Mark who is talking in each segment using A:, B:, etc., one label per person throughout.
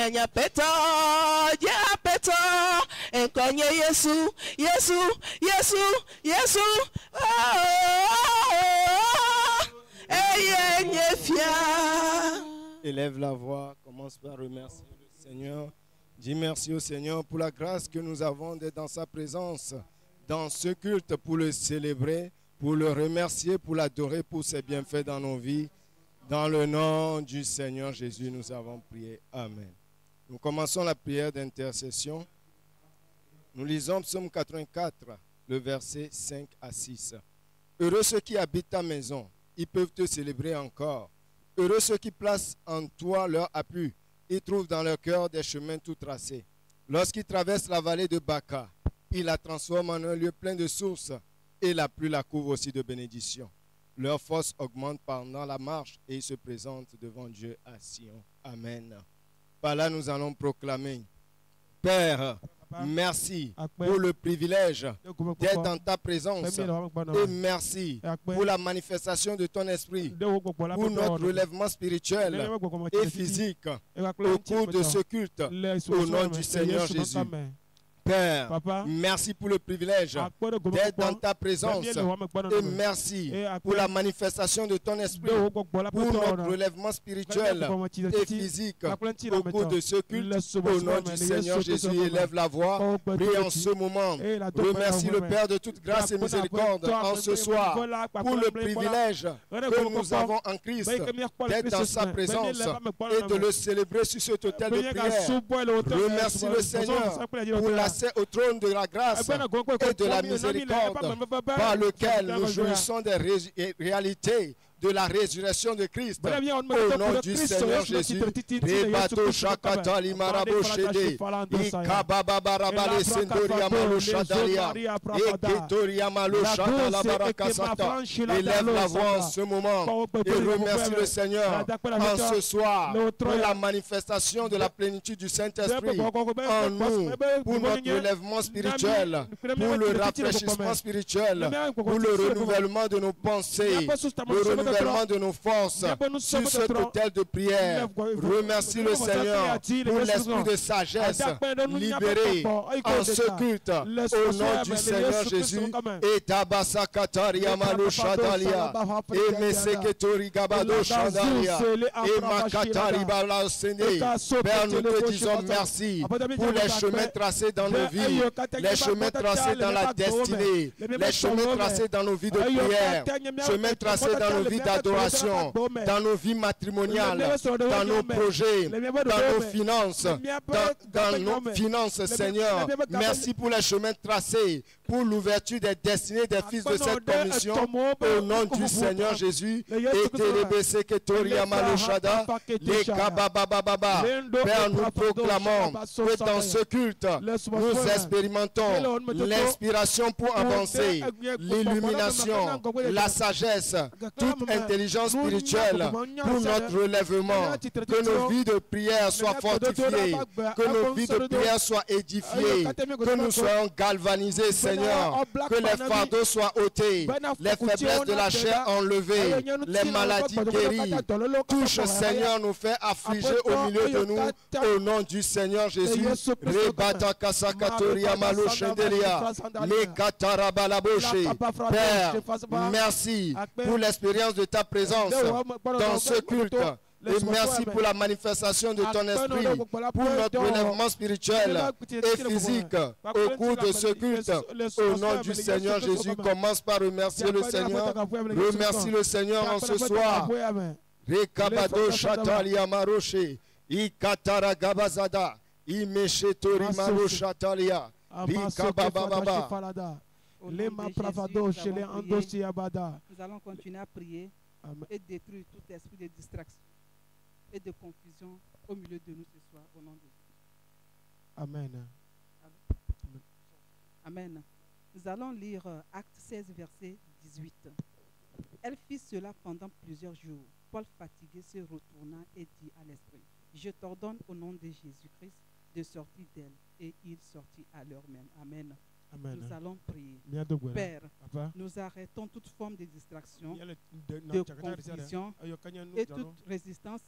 A: Nyanya peto, ya peto, enkonye Yesu, Yesu, Yesu, Yesu.
B: Élève la voix, commence par remercier le Seigneur. Dis merci au Seigneur pour la grâce que nous avons d'être dans sa présence, dans ce culte, pour le célébrer, pour le remercier, pour l'adorer, pour ses bienfaits dans nos vies. Dans le nom du Seigneur Jésus, nous avons prié. Amen. Nous commençons la prière d'intercession. Nous lisons Psaume 84, le verset 5 à 6. Heureux ceux qui habitent ta maison, ils peuvent te célébrer encore. Heureux ceux qui placent en toi leur appui, ils trouvent dans leur cœur des chemins tout tracés. Lorsqu'ils traversent la vallée de Baca, ils la transforment en un lieu plein de sources et la pluie la couvre aussi de bénédictions. Leur force augmente pendant la marche et ils se présentent devant Dieu à Sion. Amen. Par là, nous allons proclamer, Père, merci pour le privilège d'être dans ta présence et merci pour la manifestation de ton esprit, pour notre relèvement spirituel et physique au cours de ce culte, au nom du Seigneur Jésus. Père, Papa, merci pour le privilège d'être dans ta présence et merci pour la manifestation de ton esprit, pour notre relèvement spirituel et physique au cours de ce culte. Au nom du Seigneur Jésus, élève la voix, prie en ce moment. Remercie le Père de toute grâce et miséricorde en ce soir pour le privilège que nous avons en Christ d'être dans sa présence et de le célébrer sur cet autel de prière. Remercie le Seigneur pour l'accès au trône de la grâce et de la miséricorde par lequel nous jouissons des réalités de la résurrection de Christ. Au nom du Seigneur Jésus, Rebato Shakatali Marabo Shede, Ikababarabale Sendoria Malo Shadalia, Eketoria Malo Shadala Barakasata. Élève la voix en ce moment et remercie le Seigneur en ce soir pour la manifestation de la plénitude du Saint-Esprit en nous, pour notre relèvement spirituel, pour le rafraîchissement spirituel, pour le renouvellement de nos pensées, le renouvellement de nos forces sur cet autel de prière. Remercie le Seigneur pour l'esprit de sagesse libéré en ce culte au nom du Seigneur Jésus. Et Tabasa Kataria Malo Shadalia et Meseketori Gabado Shadalia et Makatari Bala Sene. Père, nous te disons merci pour les chemins tracés dans nos vies, les chemins tracés dans la destinée, les chemins tracés dans nos vies de prière, chemins tracés dans nos vies d'adoration, dans nos vies matrimoniales, dans nos projets, dans nos finances, dans nos finances, Seigneur. Merci pour les chemins tracés, pour l'ouverture des destinées des fils de cette commission, au nom du Seigneur Jésus. Père, nous proclamons que dans ce culte, nous expérimentons l'inspiration pour avancer, l'illumination, la sagesse, toute intelligence spirituelle pour notre relèvement, que nos vies de prière soient fortifiées, que nos vies de prière soient édifiées, que nous soyons galvanisés, Seigneur, que les fardeaux soient ôtés, les faiblesses de la chair enlevées, les maladies guéries. Touche, Seigneur, nous fait affliger au milieu de nous, au nom du Seigneur Jésus. Père, merci pour l'expérience de ta présence dans ce culte. Et merci pour la manifestation de ton esprit, pour notre relèvement spirituel et physique au cours de ce culte. Au nom du Seigneur Jésus, commence par remercier le Seigneur. Remercie le Seigneur en ce soir. Rekabado Shatalia Maroshe, Ikatara Gabazada, Imeshetori Maro Shatalia, Rikabababa.
C: Nous allons continuer à prier et détruire tout esprit de distraction et de confusion au milieu de nous ce soir, au nom de Jésus.
D: Amen.
C: Amen. Nous allons lire Acte 16, verset 18. Elle fit cela pendant plusieurs jours. Paul, fatigué, se retourna et dit à l'esprit, je t'ordonne au nom de Jésus-Christ de sortir d'elle. Et il sortit à l'heure même. Amen.
D: Amen.
C: Nous allons prier. Père, nous arrêtons toute forme de distraction, de confusion et toute résistance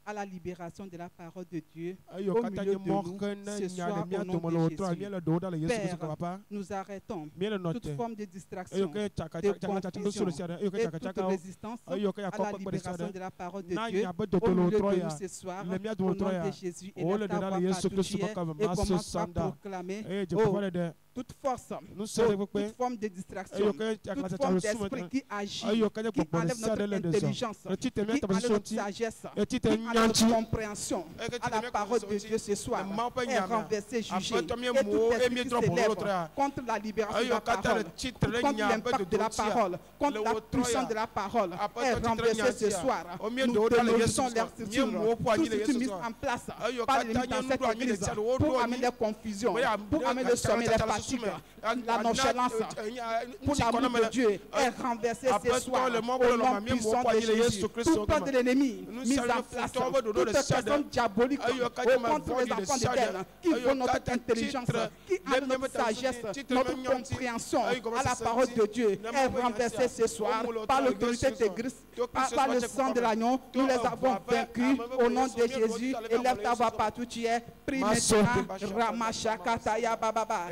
C: à la libération de la parole de Dieu
B: Ayo
C: au
B: kata
C: milieu
B: nye
C: de
B: mo
C: nous
B: kene
C: ce
B: nya
C: soir
B: ne mia
C: au nom
B: to
C: de
B: mo tro
C: Jésus.
B: mia le do da le Yesu
C: Père,
B: Kristo papa.
C: nous arrêtons
B: Mia le
C: toute
B: note.
C: forme de
B: Ayo
C: distraction,
B: ke chaka
C: de
B: chaka chaka
C: confusion
B: solo sia ayo ke
C: et
B: chaka
C: toute
B: chaka
C: résistance
B: ayo ke
C: à la
B: akoko
C: libération de la parole de
B: na
C: Dieu
B: nya be do
C: au milieu
B: tro
C: de
B: ya
C: nous ce soir
B: le mia
C: au
B: do
C: nom
B: tro ya
C: de Jésus. Et
B: o le
C: lève
B: de
C: ta
B: da
C: voix
B: le
C: par
B: Yesu
C: tout
B: Kristo
C: tiers
B: papa
C: et
B: ma so
C: commence à
B: sanda
C: proclamer
B: eh je
C: oh,
B: papa de
C: toute force,
B: nous sere
C: toute
B: pe
C: forme de distraction,
B: ayo ke chaka
C: toute
B: chaka
C: forme
B: chaka sumo
C: d'esprit qui agit,
B: ayo ke
C: qui
B: ko
C: enlève notre intelligence,
B: ti te
C: qui
B: mia ta
C: enlève
B: position
C: notre
B: ti
C: sagesse,
B: e ti
C: qui
B: te
C: enlève
B: nyanti
C: notre compréhension à la parole de Dieu ce soir est renversé, jugé. Et tout esprit qui s'élève contre la libération de la parole, contre l'impact de la parole, contre la puissance de la parole est renversé ce soir. Nous dénonçons leur structure, tout ce qui est mis en place par l'ennemi dans cette église pour amener la confusion, pour amener le sommeil, les fatigues, la nonchalance, pour l'amour de Dieu est renversé ce soir au nom puissant de Jésus. Tout plan de l'ennemi mis en place, toute personne diabolique contre les enfants d'Éden qui vont notre intelligence, qui enlève notre sagesse, notre compréhension à la parole de Dieu est renversée ce soir par l'autorité de Christ, par le sang de l'agneau. Nous les avons vaincus au nom de Jésus. Élève ta voix partout tu es. Prie maintenant. Ramachakataya bababa.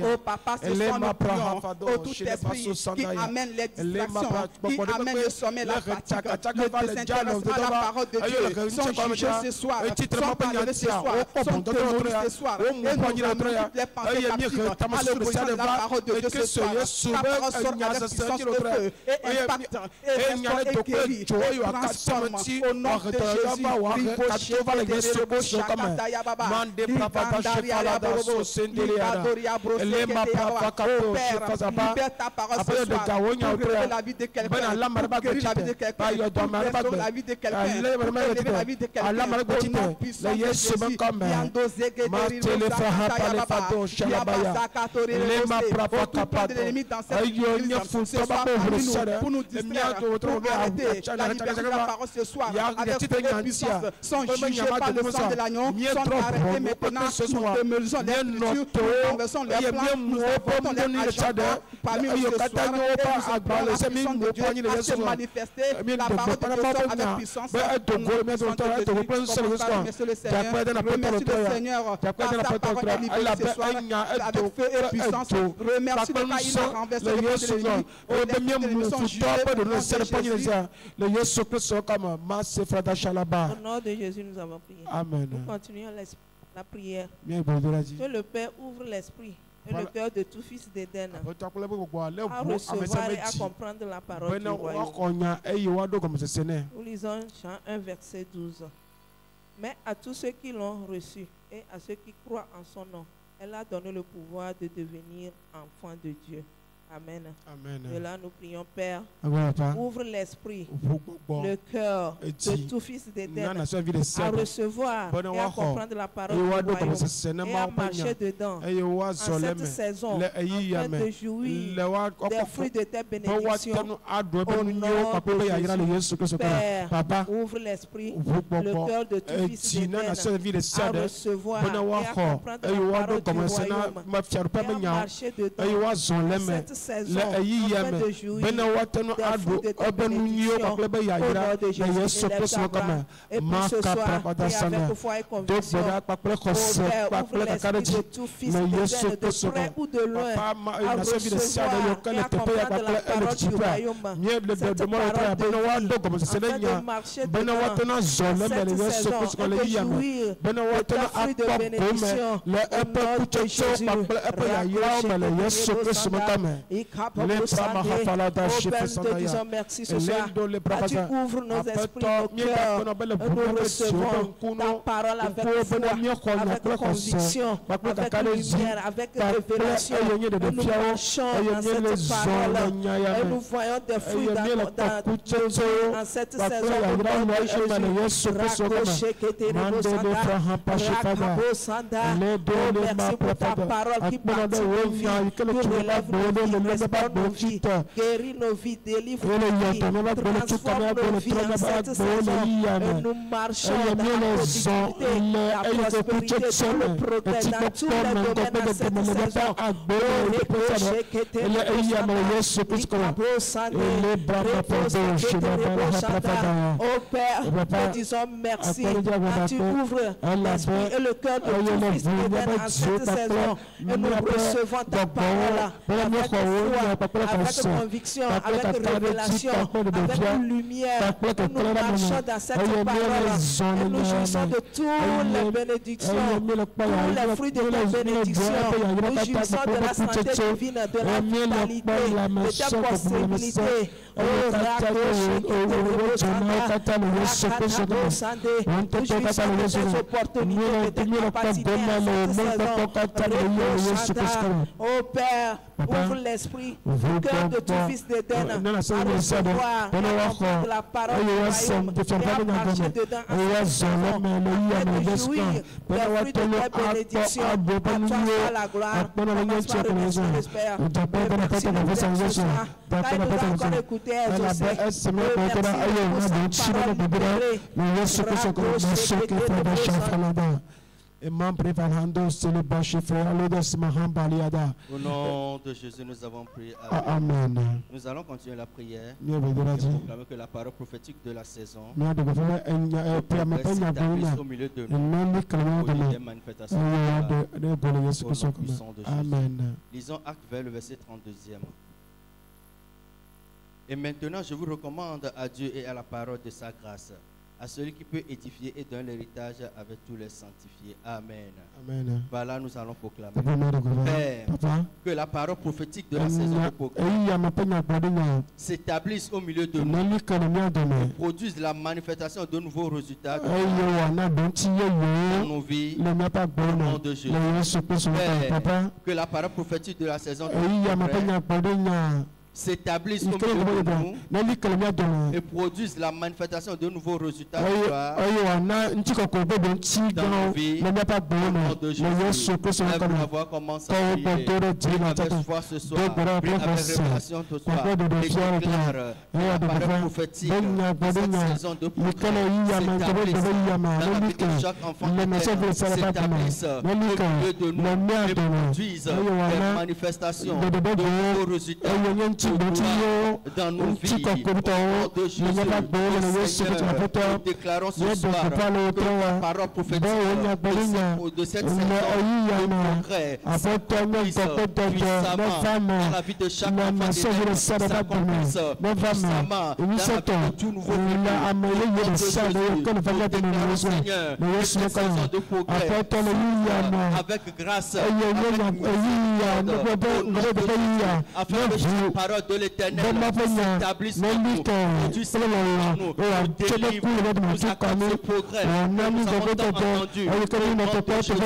C: Oh papa, ce soir nous prions. Oh tout esprit qui amène les distractions, qui amène le sommeil, la fatigue, le désintéressement à la parole de Dieu, sont jugés ce soir, sont enlevés ce soir, sont terrorisés ce soir. Et nous amenons toutes les pensées captives à l'opposition de la parole de Dieu ce soir. Ta parole sort avec puissance de feu et impacte et restaure et guérit et transforme au nom de Jésus. Libère ta parole ce soir pour révéler la vie de quelqu'un, pour guérir la vie de quelqu'un, pour restaurer la vie de quelqu'un, pour élever la vie de quelqu'un. Au nom puissant de Jésus, tout plan de l'ennemi dans cette église ce soir parmi nous, pour nous distraire, pour arrêter la libération de la parole ce soir, avec toute puissance, sont jugés par le sang de l'agneau, sont arrêtés maintenant, nous demeurons les Écritures, nous renversons les plans, nous apportons les agendas parmi nous ce soir, et nous appelons la puissance de Dieu à se manifester, la parole de Dieu sort avec puissance, remercie le Seigneur, par sa parole est libérée ce soir, avec feu et puissance, remercie le cas, il a renversé le plan de l'ennemi, les ennemis sont jugés au nom de Jésus.
A: Au nom de Jésus, nous avons prié.
B: Amen.
A: Nous continuons la prière.
B: Bien, bon,
A: Que le Père ouvre l'esprit et le cœur de tout fils d'Éden à recevoir et à comprendre la parole du royaume. Nous lisons Jean 1, verset 12. Mais à tous ceux qui l'ont reçu et à ceux qui croient en son nom, elle a donné le pouvoir de devenir enfants de Dieu. Amen.
B: Amen.
A: Et là, nous prions, Père, ouvre l'esprit, le cœur de tout fils d'Éden à recevoir et à comprendre la parole du royaume et à marcher dedans en cette saison, afin de jouir des fruits de tes bénédictions. Au nom de Jésus, Père, ouvre l'esprit, le cœur de tout fils d'Éden à recevoir et à comprendre la parole du royaume et à marcher dedans cette saison, afin de jouir des fruits de tes bénédictions. Au nom de Jésus, élève ta voix. Et puis ce soir, et avec foi et conviction, au Père, ouvre l'esprit de tout fils d'Éden, de près ou de loin, à recevoir et à comprendre la parole du royaume. Cette parole de vie, afin de marcher dedans cette saison et de jouir de ta fruit de bénédiction. Au nom de Jésus, te disons merci ce soir. Tu ouvres nos esprits, nos cœurs. Nous recevons ta parole avec foi, avec conviction, avec lumière, avec révélation. Nous marchons dans cette parole et nous voyons des fruits dans cette saison. Au nom de Jésus, merci pour ta parole qui partit de vie, qui relève nos vies. restaure nos vies, guéris nos vies, délivre nos vies, transforme nos vies en cette saison. Et nous marchons dans la productivité, la prospérité, dans le progrès, dans tous les domaines en cette saison. Oh Père, nous disons merci. Tu ouvres l'esprit et le cœur de ton Fils d'Éden en cette saison. Et nous recevons ta parole avec foi, avec conviction, avec révélation, avec lumière. Nous marchons dans cette parole et nous jouissons de toutes les bénédictions, tous les fruits de ta bénédiction. Nous jouissons de la santé divine, de la vitalité, de ta possibilité. Oh, nous jouissons de tes opportunités, de tes capacités en cette saison. Oh Père, ouvre l'esprit, le cœur de ton Fils d'Éden à recevoir la parole du royaume et à marcher dedans en cette saison. Et de jouir des fruits de ta bénédiction. À toi soit la gloire. Commence par remercier l'espère. Merci de nous ce soir. Car il nous a encore écouté exaucer. Merci pour cette parole libérée.
D: Au nom de Jésus, nous avons prié.
A: Amen.
D: Nous allons continuer la prière et proclamer que la parole prophétique de la saison s'établisse au milieu de nous pour les manifestations de la puissance de Jésus.
A: Amen.
D: Lisons Actes vers le verset 32e. Et maintenant, je vous recommande à Dieu et à la parole de sa grâce, à celui qui peut édifier et donner l'héritage avec tous les sanctifiés. Amen.
A: Amen.
D: Voilà, nous allons proclamer. Père, que la parole prophétique de la saison de proclamation s'établisse au milieu de nous et produise la manifestation de nouveaux résultats dans nos vies au nom de Jésus. Père, que la parole prophétique de la saison de proclamation s'établissent au milieu de nous et produisent la manifestation de nouveaux résultats dans nos vies au nom de Jésus. Lève la voix, commence à prier. Prie avec foi ce soir. Prie avec révélation ce soir. Et déclare la parole prophétique de cette saison de progrès s'établisse dans la vie de chaque enfant s'établisse au milieu de nous et produisent des manifestations de nouveaux résultats dans nos vies, au nom de Jésus. Seigneur, nous déclarons ce soir que la parole prophétique de cette saison de progrès s'accomplisse puissamment dans la vie de chaque enfant, s'accomplisse puissamment dans la vie de tout nouveau venu. Au nom de Jésus, nous déclarons, Seigneur, que cette saison de progrès avec grâce, avec miséricorde, au nom de Jésus, afin que chaque parole de l'Éternel s'établisse en nous, produise en nous, nous délivre, nous accorde ce progrès que nous avons tant entendu. Au nom de Jésus,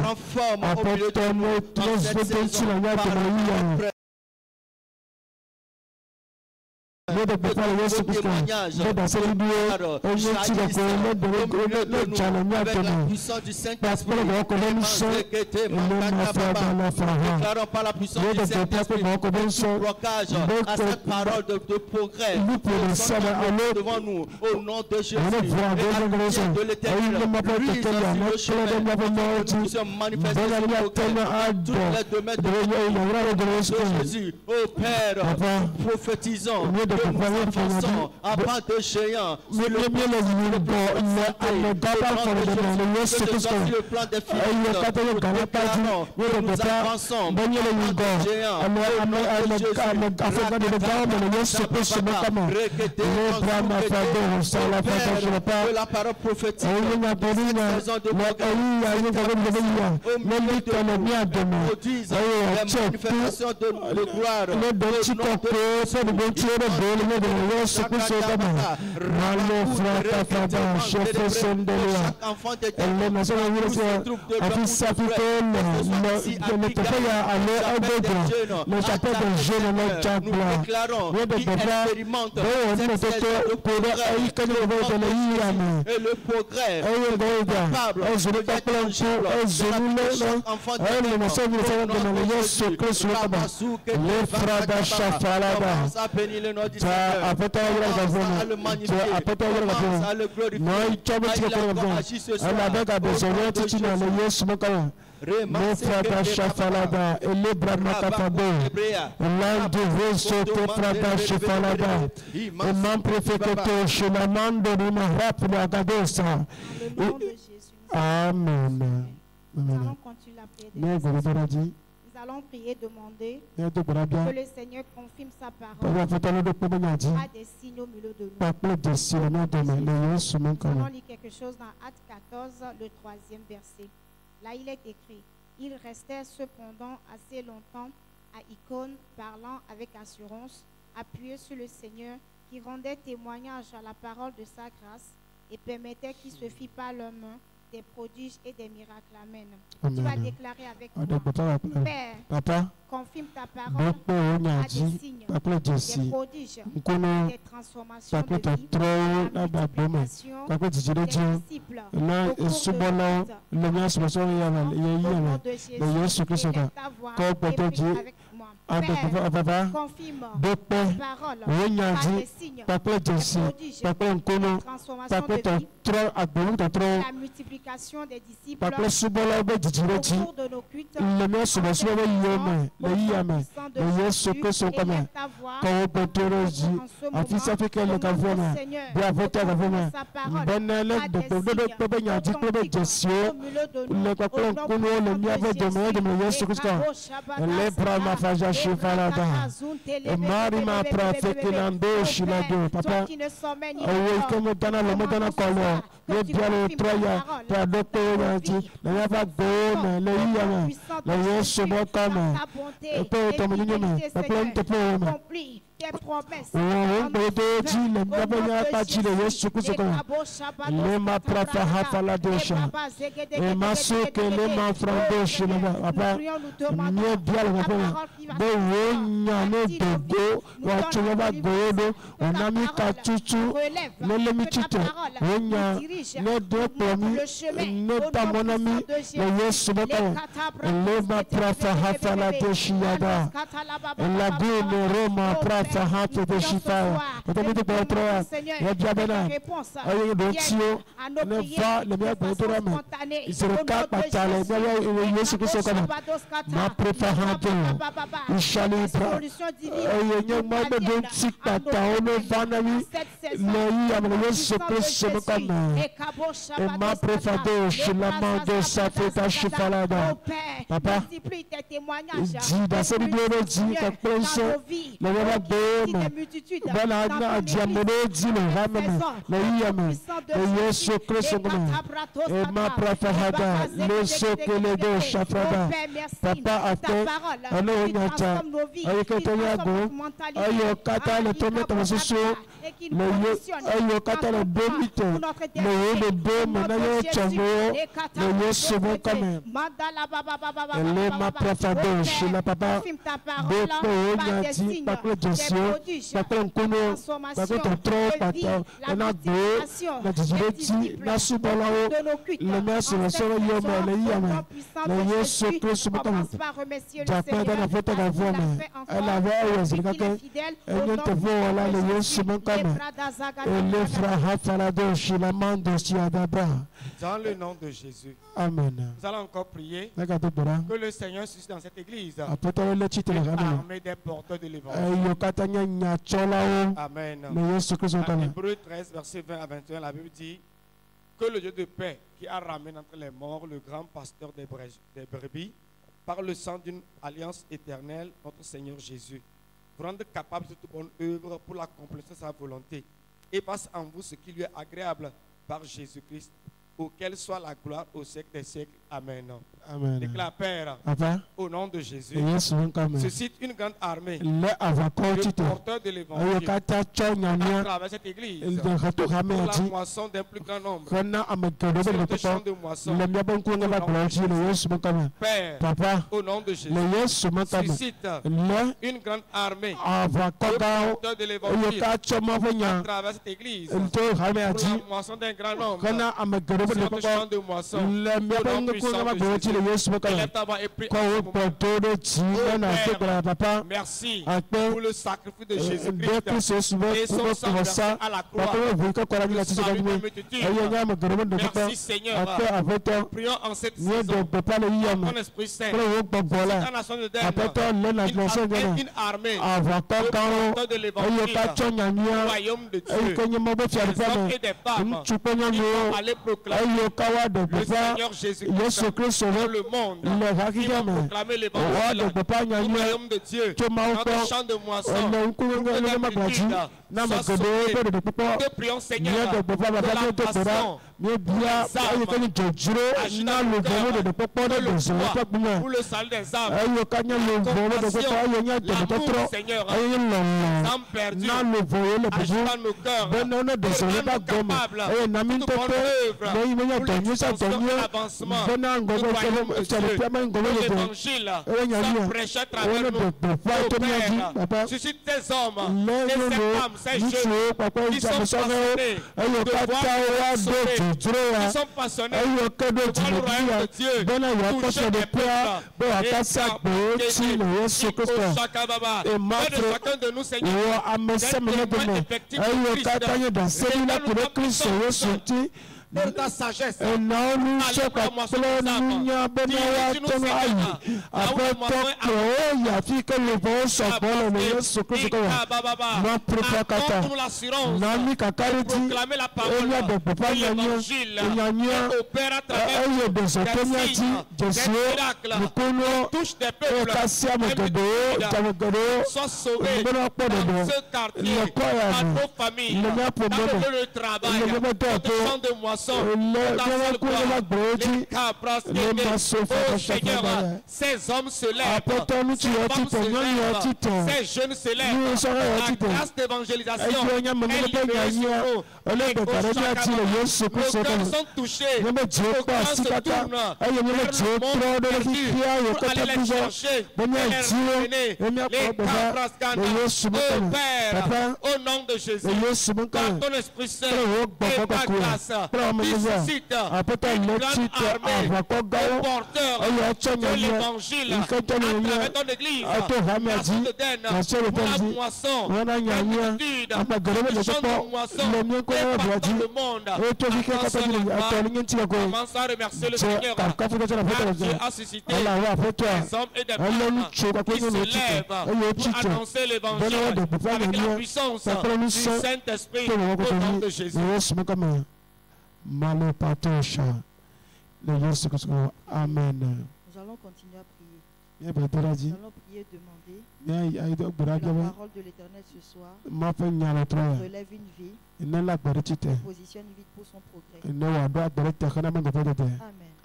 D: transforme au milieu de nous dans cette saison par témoignage, avec la puissance du Saint-Esprit, déclarons par la puissance du Saint-Esprit le blocage à cette parole de progrès devant nous, au nom de Jésus, et à la de l'Éternel, brise sur le chemin, que nous puissions manifester ce progrès dans tous les domaines de Jésus. Ô Père, prophétisons que nous avançons à pas de géant sur le plan des filles. Déclarons que nous avançons à pas de géant au nom de Jésus. Que la parole prophétique de cette saison de progrès au milieu de nous produise des manifestations de gloire au nom de Jésus.
A: nom de Yesu Kristo kama malo frata fada chef sendelia elle me semble que afisa fitole le tefaya ale abega le chapelle de jeune le chapla le de papa on ne tete pour ay kanye de le yame
D: et le progrès
A: capable je ne pas plan pour je ne me semble que de Yesu Kristo kama le frada chafalada ta apeta yara gavona ta apeta yara gavona noi chama tika gavona ala bega besoin titi na le Yesu mokala le frada chafalada ele brama kafabo lande voso te frada chafalada et mon préfet chez la mande de ma rap la gadosa amen.
E: Nous allons continuer la prière. Nous allons prier, demander que le Seigneur confirme sa parole à des signes au milieu de nous. Nous allons lire quelque chose dans Acte 14, le 3e verset. Là, il est écrit: il restait cependant assez longtemps à Icône, parlant avec assurance, appuyé sur le Seigneur, qui rendait témoignage à la parole de sa grâce et permettait qu'il se fît par leurs mains des prodiges et des miracles. Amen. Tu vas déclarer avec moi: Père,
A: Papa,
E: confirme ta parole à des signes, des prodiges, des transformations de vie, la multiplication des disciples au cours de Jésus et ta voix et prie avec moi. Père, confirme ta parole à des signes, des prodiges, des transformations de vie, la multiplication des disciples au cours de nos cultes, Jésus et ta voix sa tes promesses.
B: Dans le nom de Jésus.
A: Amen.
B: Nous allons encore prier que le Seigneur suscite dans cette église l'armée des porteurs de l'évangile. Amen. Dans Hébreux 13, verset 20 à 21, la Bible dit que le Dieu de paix qui a ramené entre les morts le grand pasteur des brebis par le sang d'une alliance éternelle, notre Seigneur Jésus, vous rende capable de toute bonne œuvre pour l'accomplissement de sa volonté et passe en vous ce qui lui est agréable par Jésus-Christ.
A: auquel soit la gloire au siècle des siècles. Amen.
B: Amen.
A: Déclare, Père, au nom de Jésus, suscite une grande armée de porteurs de l'évangile à travers cette église pour la moisson d'un plus grand nombre. Sur ce champ de moisson, Père, au nom de Jésus, suscite une grande armée de porteurs de l'évangile à travers cette église pour la moisson d'un grand nombre. Sur ce champ de moisson, au nom puissant de Jésus. Élève ta voix et prie en ce moment. Merci pour le sacrifice de Jésus-Christ et son sang versé à la croix. Le salut de multitude. Merci Seigneur. Prions en cette saison. Ton Esprit Saint. Cette nation de Denne. Une armée de porteurs de l'évangile. Le royaume de Dieu. Des hommes et des femmes qui vont aller proclamer le Seigneur Jésus-Christ dans le monde, qui vont proclamer l'évangile, le royaume de Dieu, notre champ de moisson, pour que la multitude soit sauvée. Nous prions Seigneur pour la passion, les âmes, agis dans le cœur, le foi, pour le salut des âmes, la compassion, l'amour Seigneur, les âmes perdues, agis dans nos cœurs, pour rendre capables de toute bonne œuvre, pour l'extension et l'avancement du royaume de Dieu, l'évangile soit prêché à travers nous. Ô Père, suscite tes hommes, ces femmes, ces jeunes qui sont passionnés de voir sauver, qui sont passionnés de voir le royaume de Dieu toucher les peuples et de chacun de nous, Seigneur, d'être témoin effectif de Christ et de nous pour ta sagesse, l'assurance de proclamer la parole de l'évangile et opère à travers des signes, des miracles, touche des peuples, soient sauvés dans ce quartier, dans nos familles, dans nos lieux de travail, dans nos champs de moisson. Seigneur, ces hommes se lèvent, ces femmes se lèvent, ces jeunes se lèvent. La grâce d'évangélisation est libérée sur nous. Les cœurs sont touchés, nos cœurs se tournent vers le monde perdu pour aller les chercher, les ramener, les cabrascana. Ô Père, au nom de Jésus, par ton Esprit Saint et ta grâce, suscite une grande armée de porteurs de l'évangile à travers ton église, la Sainte Denne, pour la moisson, la multitude, le champ de moisson, et partout le monde. Commence à remercier le Seigneur, car Dieu a suscité des hommes et des femmes qui se lèvent pour annoncer l'évangile avec la puissance du Saint-Esprit au nom de Jésus.
B: Amen.
E: Nous allons continuer à prier. Nous allons prier, demander que la parole de l'Éternel ce soir relève une vie, positionne une vie pour son progrès.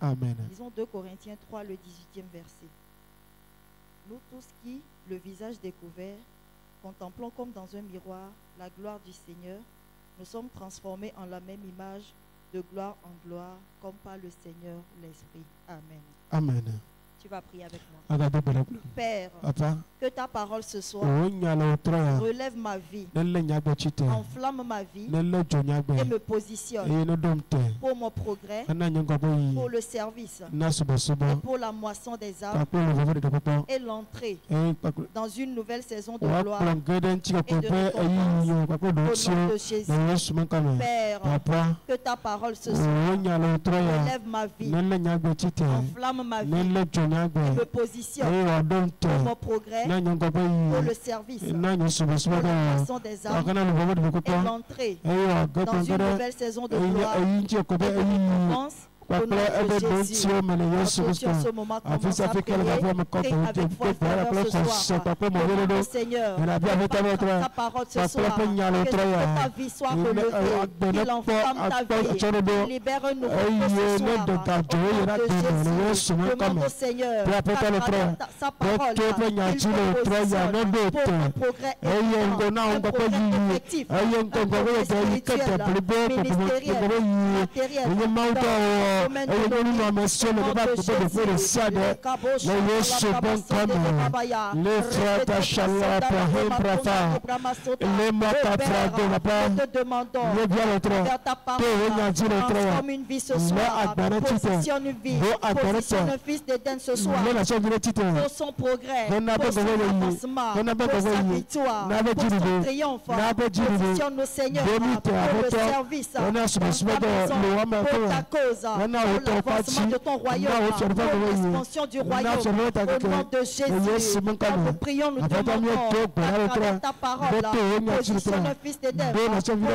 E: Amen. Lisons 2 Corinthiens 3, le 18e verset. Nous tous qui, le visage découvert, contemplons comme dans un miroir la gloire du Seigneur, nous sommes transformés en la même image de gloire en gloire, comme par le Seigneur l'Esprit. Amen.
B: Amen.
E: Tu vas prier avec moi. Père, que ta parole ce soir relève ma vie, enflamme ma vie et me positionne pour mon progrès, pour le service et pour la moisson des âmes et l'entrée dans une nouvelle saison de gloire et de récompense au nom de Jésus. Père, que ta parole ce soir relève ma vie, enflamme ma vie et me positionne pour mon progrès, pour le service, pour la moisson des âmes et l'entrée dans une nouvelle saison de gloire et de récompense
C: Au nom de Jésus, en ce moment, commence à prier et avec foi ce soir. Seigneur, ta parole ce soir, que ta vie soit relevée, qu'il enflamme ta vie, libère-nous ce soir. De Jésus, demande au Seigneur, sa parole, qu'il positionne pour un progrès effectif, un progrès spirituel, ministériel, matériel, positionne un fils d'Éden ce soir pour son progrès, pour son avancement, pour sa victoire, pour son triomphe. Positionne nos seigneurs pour le service, pour ta cause, pour l'avancement de ton royaume, pour l'expansion du royaume. Au nom de Jésus, nous prions, nous demandons à travers ta parole, positionne un fils d'Éden pour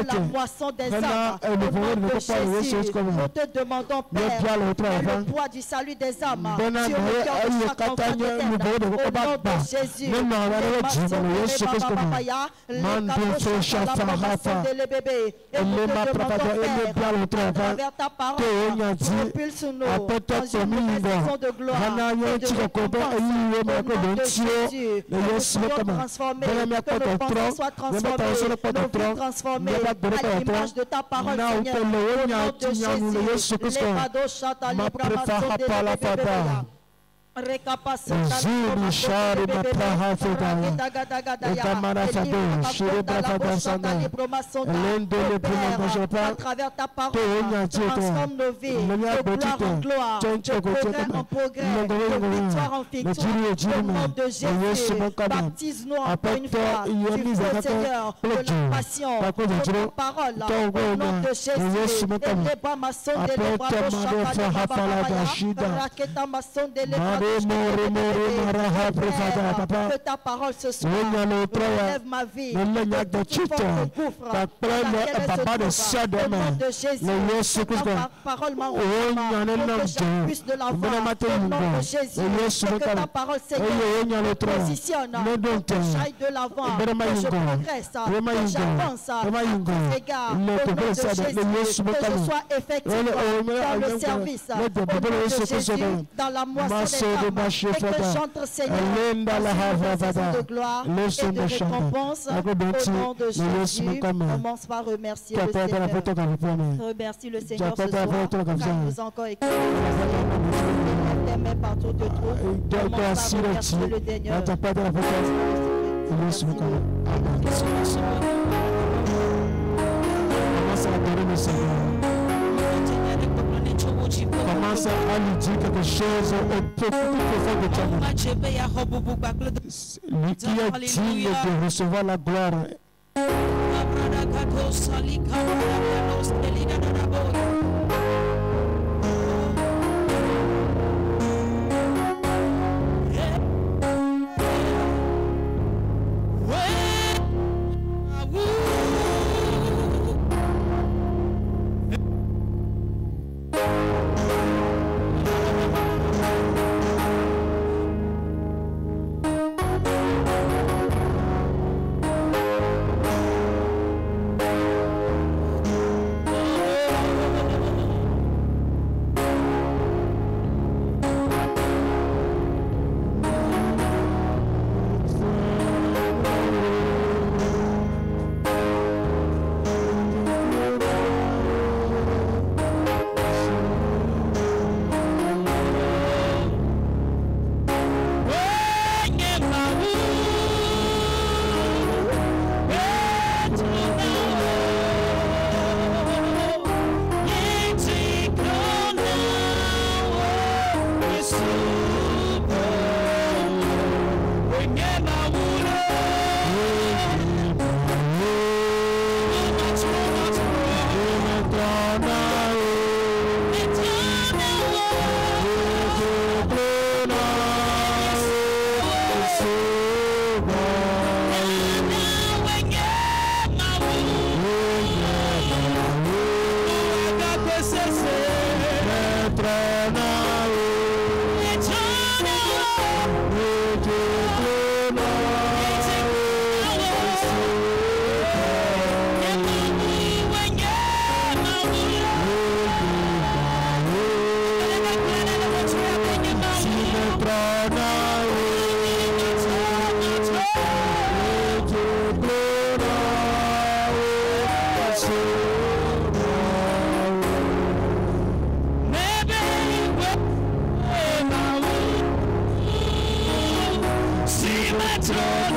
C: la moisson des âmes. Au nom de Jésus, nous te demandons, Père, le poids du salut des âmes sur le cœur de chaque enfant d'Éden. Au nom de Jésus, les bébés, et nous te demandons, Père, à travers ta parole, propulse-nous dans une saison de gloire et de récompense. Au nom de Jésus, que nous soyons transformés, que nos pensées soient transformées, nos vies transformées à l'image de ta parole, Seigneur. Au nom de Jésus, les cadeaux chantent à l'Ibrahim.
A: Zuri shari mapraha fedaya ekamara fado shiri brafada sana elende le prima bajapa tonya jete lenya betite chenche kochete ngore le jiri jiri le yesu mokaba apete yemi zakata plejo pakoje jiro tongo na le yesu mokaba apete mare fa hafala da shida
C: que ta parole ce soir relève ma vie de tout gouffre dans laquelle elle se trouve. Au nom de Jésus, ta parole m'envoie pour que je puisse de la voir. Au nom de Jésus, que ta parole, Seigneur, me positionne, que j'aille de l'avant, que je progresse, que j'avance à tous égards. Au nom de Jésus, que je sois effectif dans le service. Au nom de Jésus, dans la moisson des âmes, et que j'entre, Seigneur, dans cette saison de gloire et de récompense. Au nom de Jésus, commence par remercier le Seigneur. Remercie le Seigneur ce soir, car il nous a encore écouté. Les mains partout te trouvent. Commence par remercier le Seigneur.
A: Commence à lui dire quelque chose au plus profond de toi. Lui qui est digne de recevoir la gloire.
F: Time.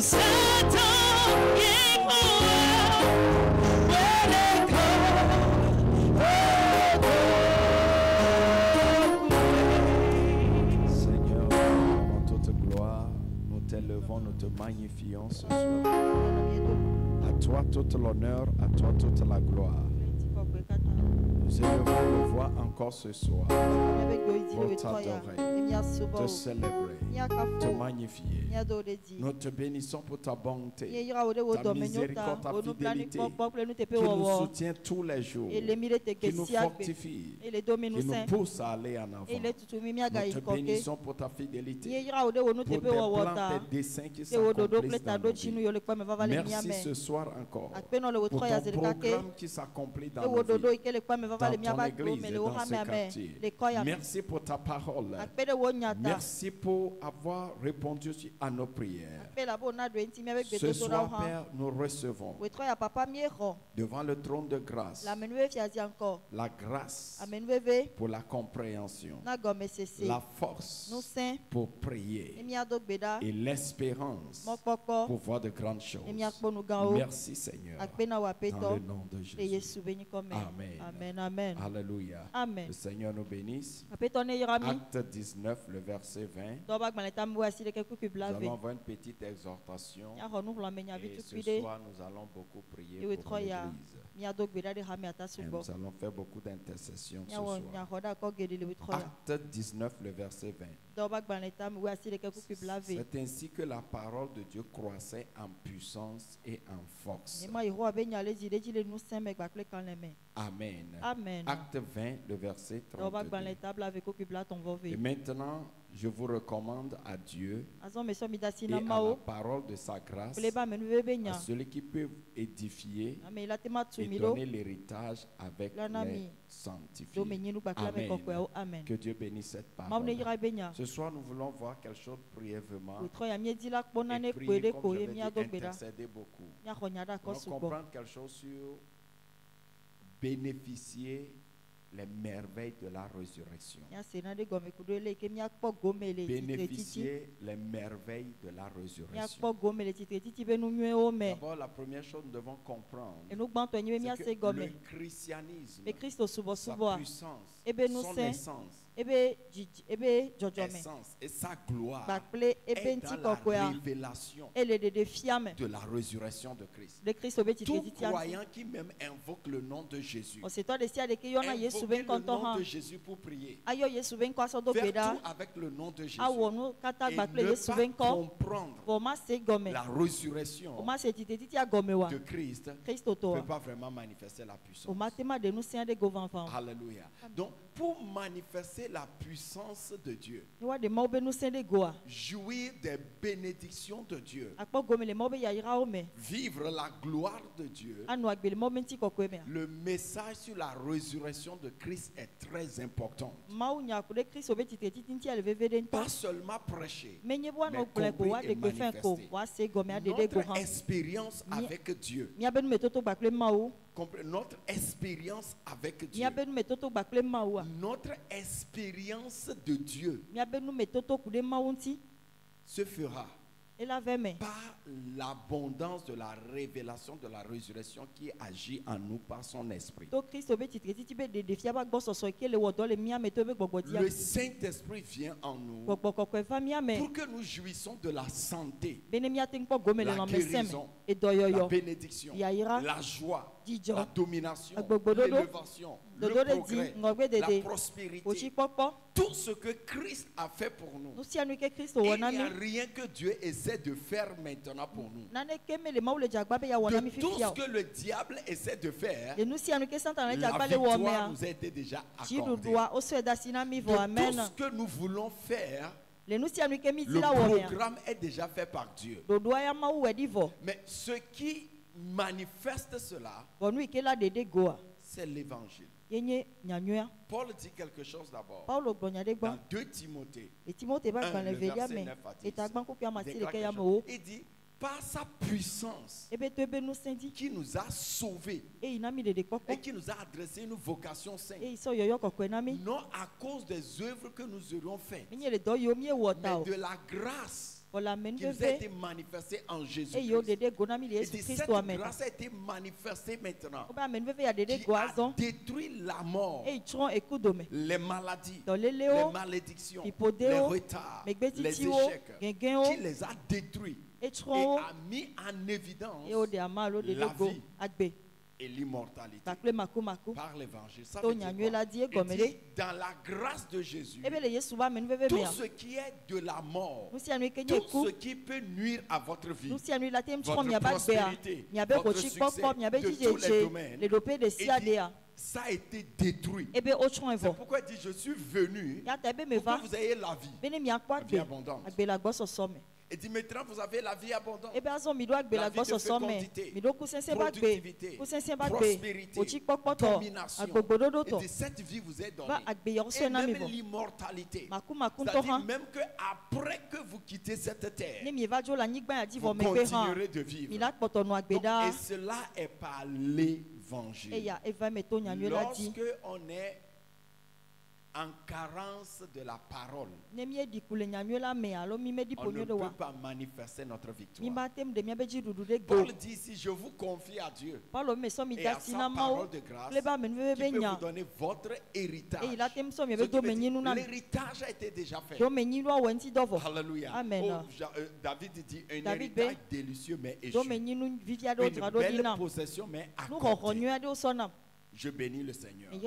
F: Nous te magnifions ce soir. À toi toute l'honneur, à toi toute la gloire. Nous élevons nos voix encore ce soir pour t'adorer, te célébrer, te magnifier. Nous te bénissons pour ta bonté, ta miséricorde, ta fidélité qui nous soutient tous les jours, qui nous fortifie, qui nous pousse à aller en avant. Nous te bénissons pour ta fidélité, pour tes plans, tes desseins qui s'accomplissent dans nos vies. Merci ce soir encore pour ton programme qui s'accomplit dans nos vies, dans ton église et dans ce quartier. Merci pour ta parole. Merci pour avoir répondu à nos prières. Ce soir, Père, nous recevons devant le trône de grâce la grâce pour la compréhension, la force pour prier et l'espérance pour voir de grandes choses. Merci Seigneur, dans le nom de Jésus. Amen. Amen. Alléluia.
C: Amen.
F: Le Seigneur nous bénisse. Acte 19, le verset 20. Nous allons avoir une petite exhortation. Et ce soir, nous allons beaucoup prier pour l'Église. Et nous allons faire beaucoup d'intercessions ce soir. Acte 19, le verset 20. C'est ainsi que la parole de Dieu croissait en puissance et en force. Amen.
C: Amen.
F: Acte 20, le verset 32. Et maintenant, je vous recommande à Dieu et à la parole de sa grâce, à celui qui peut édifier et donner l'héritage avec les sanctifiés. Amen. Que Dieu bénisse cette parole. Ce soir, nous voulons voir quelque chose brièvement et prier, comme je l'ai dit, intercéder beaucoup. Nous allons comprendre quelque chose sur bénéficier les merveilles de la résurrection. Bénéficier les merveilles de la résurrection. D'abord, la première chose que nous devons comprendre, c'est que le christianisme, sa puissance, son essence et sa gloire est dans la révélation de la résurrection de Christ. Tout croyant qui même invoque le nom de Jésus, invoquer le nom de Jésus pour prier, faire tout avec le nom de Jésus et ne pas comprendre la résurrection de Christ ne peut pas vraiment manifester la puissance. Alléluia. Donc, pour manifester la puissance de Dieu, jouir des bénédictions de Dieu, vivre la gloire de Dieu, le message sur la résurrection de Christ est très important. Pas seulement prêcher, mais compris et manifester. Notre expérience avec Dieu, notre expérience avec Dieu, notre expérience de Dieu se fera par l'abondance de la révélation de la résurrection qui agit en nous par son esprit. Le Saint-Esprit vient en nous pour que nous jouissons de la santé, la guérison, la bénédiction, la joie, la domination, l'élévation, le progrès, la prospérité. Tout ce que Christ a fait pour nous. Et il n'y a rien que Dieu essaie de faire maintenant pour nous. De tout ce que le diable essaie de faire, la victoire nous a été déjà accordée. De tout ce que nous voulons faire, le programme est déjà fait par Dieu. Mais ce qui manifeste cela, c'est l'évangile. Paul dit quelque chose d'abord. Dans 2 Timothée 1, le verset 9 à 10, il dit, par sa puissance qui nous a sauvés et qui nous a adressé une vocation sainte, non à cause des œuvres que nous aurions faites, mais de la grâce qui nous a été manifestée en Jésus. Et cette grâce a été manifestée maintenant. Qui a détruit la mort, les maladies, les malédictions, les retards, les échecs, qui les a détruits et a mis en évidence la vie et l'immortalité par l'évangile. Ça veut dire quoi? Dans la grâce de Jésus, tout ce qui est de la mort, tout ce qui peut nuire à votre vie, votre prospérité, votre succès, de tous les domaines, ça a été détruit. C'est pourquoi il dit, je suis venu pour que vous ayez la vie abondante. Et dit, maintenant vous avez la vie abondante, la vie de fécondité, productivité, prospérité, domination. Et dit, cette vie vous est donnée. Et même l'immortalité. C'est-à-dire même qu'après que vous quittez cette terre, vous continuerez de vivre. Donc, et cela est par l'évangile. Lorsque on est en carence de la parole, on ne peut pas manifester notre victoire. Paul dit ici, je vous confie à Dieu et à sa parole de grâce qui peut vous donner votre héritage. L'héritage a été déjà fait. Alléluia. David dit, un héritage délicieux mais échu, une belle possession mais accordée. Je bénis le Seigneur qui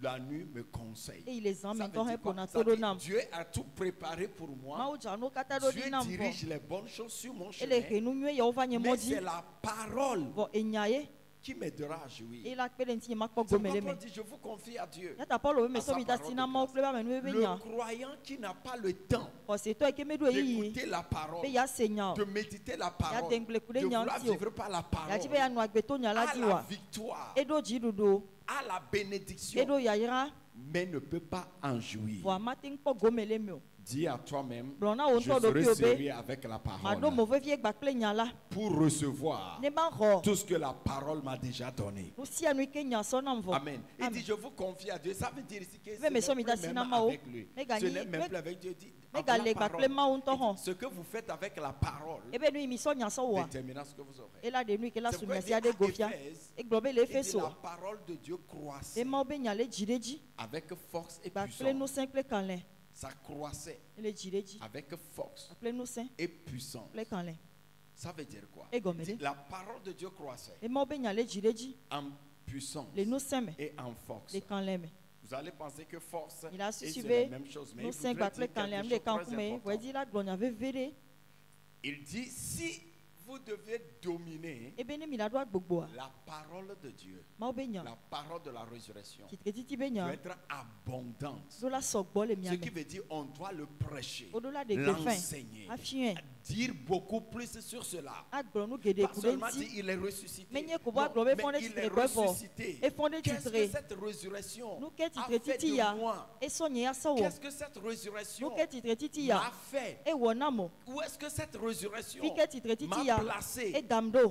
F: la nuit me conseille. Ça veut dire, Dieu a tout préparé pour moi. Dieu dirige les bonnes choses sur mon chemin. Mais c'est la parole qui m'aidera à jouir. C'est pourquoi Paul dit, je vous confie à Dieu, à sa parole de grâce. Le croyant qui n'a pas le temps d'écouter la parole, de méditer la parole, de vouloir vivre par la parole, à la victoire, à la bénédiction, mais ne peut pas en jouir. Dis à toi-même, je serai sérieux avec la parole pour recevoir tout ce que la parole m'a déjà donné. Amen. Il dit, je vous confie à Dieu. Ça veut dire ici que ce n'est plus même avec lui. Ce n'est même plus avec Dieu. Ce que vous faites avec la parole déterminera ce que vous aurez. C'est pourquoi il dit à Éphèse, la parole de Dieu croissait avec force et puissance. Ça croissait avec force et puissance. Ça veut dire quoi? La parole de Dieu croissait en puissance et en force. Vous allez penser que force c'est la même chose, mais il voudrait dire quelque chose de très important. Il dit, si vous devez dominer la parole de Dieu, la parole de la résurrection, doit être abondante. Ce qui veut dire on doit le prêcher, l'enseigner, dire beaucoup plus sur cela. Pas seulement dire il est ressuscité, mais il est ressuscité. Qu'est-ce que cette résurrection a fait de moi? Qu'est-ce que cette résurrection m'a fait? Où est-ce que cette résurrection m'a placé?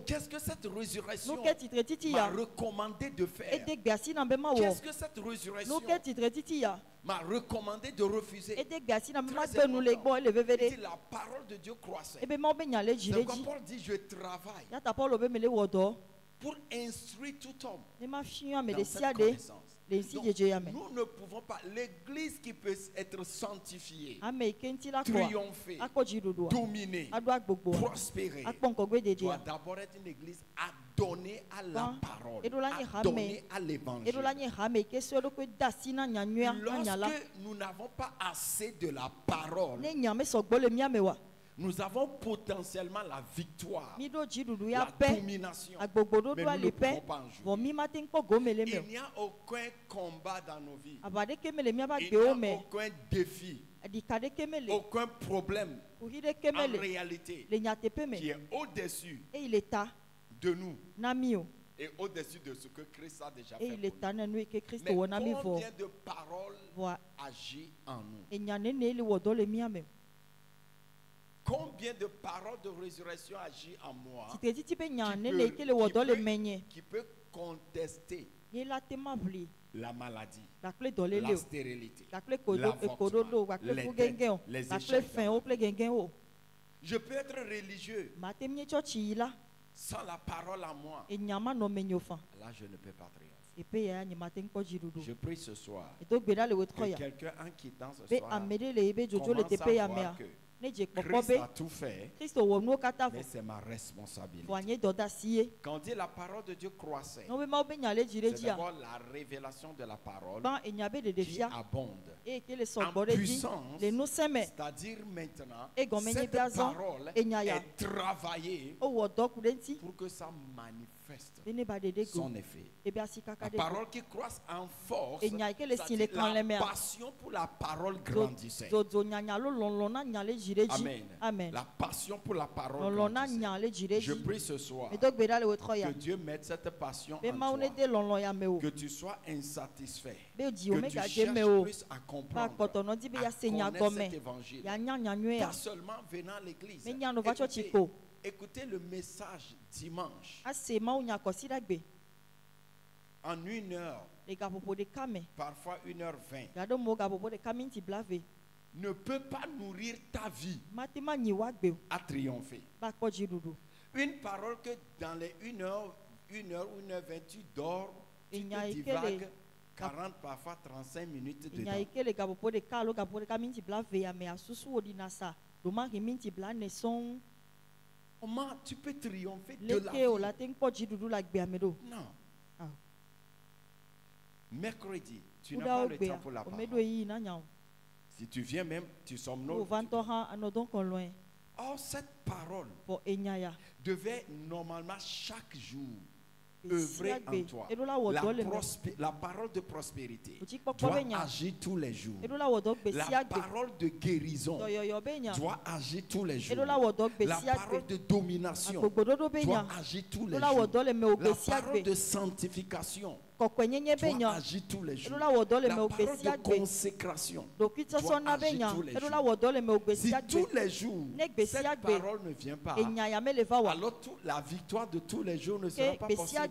F: Qu'est-ce que cette résurrection m'a recommandé de faire? Qu'est-ce que cette résurrection m'a recommandé de refuser? Très important. Il dit, la parole de Dieu croissait. C'est pourquoi Paul dit, je travaille pour instruire tout homme dans cette connaissance. Donc, nous ne pouvons pas, l'église qui peut être sanctifiée, triompher, dominer, prospérer, doit d'abord être une église adonnée à la parole, adonnée à l'évangile. Lorsque nous n'avons pas assez de la parole, nous avons potentiellement la victoire, la domination, mais nous ne pouvons pas en jouir. Il n'y a aucun combat dans nos vies. Il n'y a aucun défi, aucun problème en réalité qui est au-dessus de nous et au-dessus de ce que Christ a déjà fait pour nous. Mais combien de paroles agissent en nous? Combien de paroles de résurrection agissent en moi qui peut contester la maladie, la stérilité, l'avortement, les échecs, Je peux être religieux sans la parole en moi. Là, je ne peux pas triompher. Je prie ce soir que quelqu'un en quittant ce soir commence à voir que Christ a tout fait, mais c'est ma responsabilité. Quand on dit la parole de Dieu croissait, c'est d'abord la révélation de la parole qui abonde en puissance, c'est-à-dire maintenant, cette parole est travaillée pour que ça manifeste son effet. La parole qui croisse en force, c'est-à-dire la passion pour la parole grandissait. Amen. Amen. La passion pour la parole grandissait. Je prie ce soir que Dieu mette cette passion en toi, que tu sois insatisfait, que tu cherches plus à comprendre, à connaître cet évangile, pas seulement venant à l'église. Écoutez le message dimanche en 1 heure, parfois 1h20, ne peut pas nourrir ta vie à triompher. Une parole que dans les 1h ou 1h20 tu dors, tu te divagues 40, parfois 35 minutes dedans. Comment tu peux triompher de la vie? Non. Mercredi, tu n'as pas le temps pour la parole. Si tu viens même, tu somnoles. Or, cette parole devait normalement chaque jour œuvrer en toi. La parole de prospérité doit agir tous les jours. La parole de guérison doit agir tous les jours. La parole de domination doit agir tous les jours. La parole de sanctification doit agir tous les jours. La parole de consécration doit agir tous les jours. Si tous les jours cette parole ne vient pas, alors la victoire de tous les jours ne sera pas possible.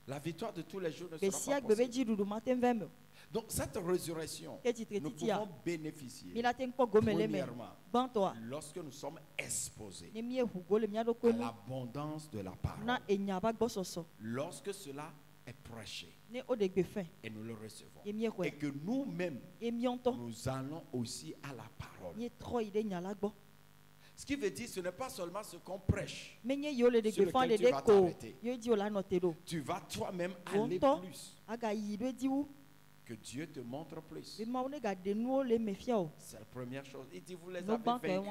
F: La victoire de tous les jours ne sera pas possible. Donc cette résurrection, nous pouvons bénéficier premièrement lorsque nous sommes exposés à l'abondance de la parole. Lorsque cela est prêché et nous le recevons, et que nous-mêmes nous allons aussi à la parole. Ce qui veut dire, ce n'est pas seulement ce qu'on prêche sur lequel tu vas t'arrêter. Tu vas toi-même aller plus. Que Dieu te montre plus. C'est la première chose. Il dit, vous les avez vaincus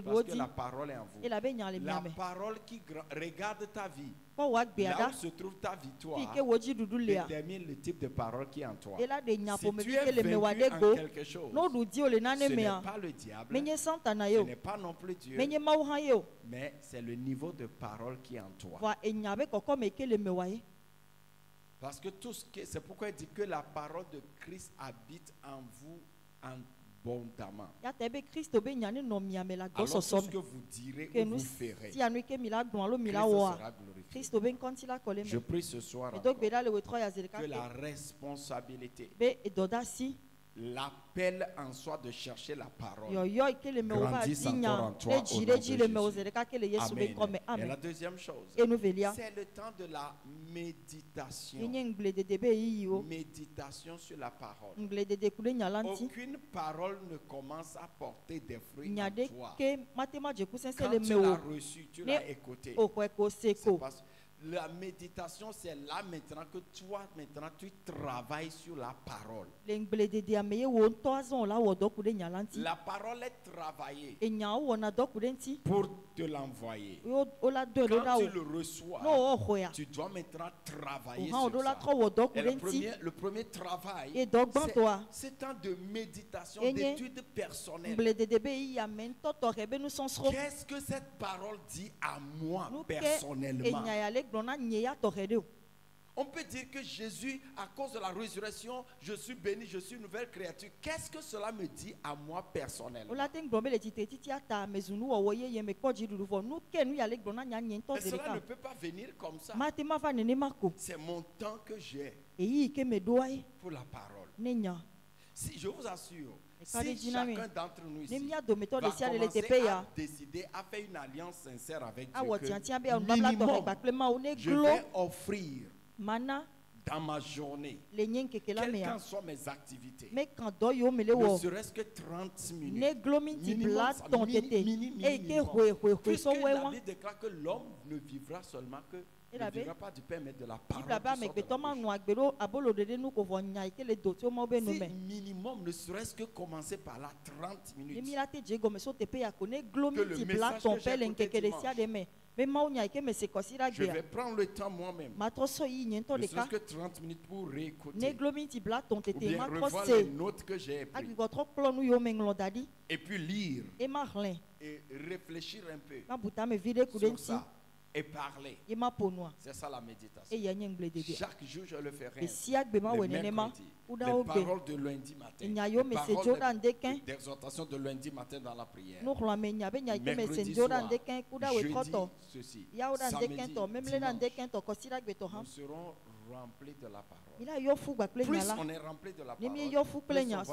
F: parce que la parole est en vous. La parole qui regarde ta vie, là où se trouve ta victoire, détermine le type de parole qui est en toi. Si tu es vaincu en quelque chose, ce n'est pas le diable, ce n'est pas non plus Dieu, mais c'est le niveau de parole qui est en toi. Parce que c'est pourquoi il dit que la parole de Christ habite en vous abondamment. Alors tout ce que vous direz ou vous ferez, Christ sera glorifié. Je prie ce soir encore que la responsabilité, l'appel en soi de chercher la parole grandisse encore en toi au nom de Jésus. Amen. Et la deuxième chose, c'est le temps de la méditation. Méditation sur la parole. Aucune parole ne commence à porter des fruits en toi. Quand tu l'as reçu, tu l'as écouté. C'est parce la méditation, c'est là maintenant que toi, tu travailles sur la parole. La parole est travaillée pour te l'envoyer. Quand tu le reçois, tu dois maintenant travailler sur ça. Et le premier travail, c'est un temps de méditation, d'étude personnelle. Qu'est-ce que cette parole dit à moi personnellement? On peut dire que Jésus, à cause de la résurrection, je suis béni, je suis une nouvelle créature. Qu'est-ce que cela me dit à moi personnellement? Et cela ne peut pas venir comme ça. C'est mon temps que j'ai pour la parole. Si je vous assure, Si chacun d'entre nous ici va commencer à décider à faire une alliance sincère avec Dieu, que minimum, je vais offrir dans ma journée, quelles qu'en soient mes activités, ne serait-ce que 30 minutes, minimum, puisque la Bible déclare que l'homme ne vivra seulement que ne vivra pas du pain, mais de la parole qui sort de la bouche. Si minimum, ne serait-ce que commencer par la 30 minutes, que le message que j'ai écouté dimanche, je vais prendre le temps moi-même, ne serait-ce que 30 minutes pour réécouter, ou bien revoir les notes que j'ai prises, et puis lire, et réfléchir un peu sur ça, et parler. C'est ça la méditation. Chaque jour, je le ferai. Les mercredis, les paroles de lundi matin, les paroles d'exhortation de lundi matin dans la prière. Mercredi soir, jeudi, ceci, samedi, dimanche, nous serons remplis de la parole. Plus on est rempli de la parole, plus on voit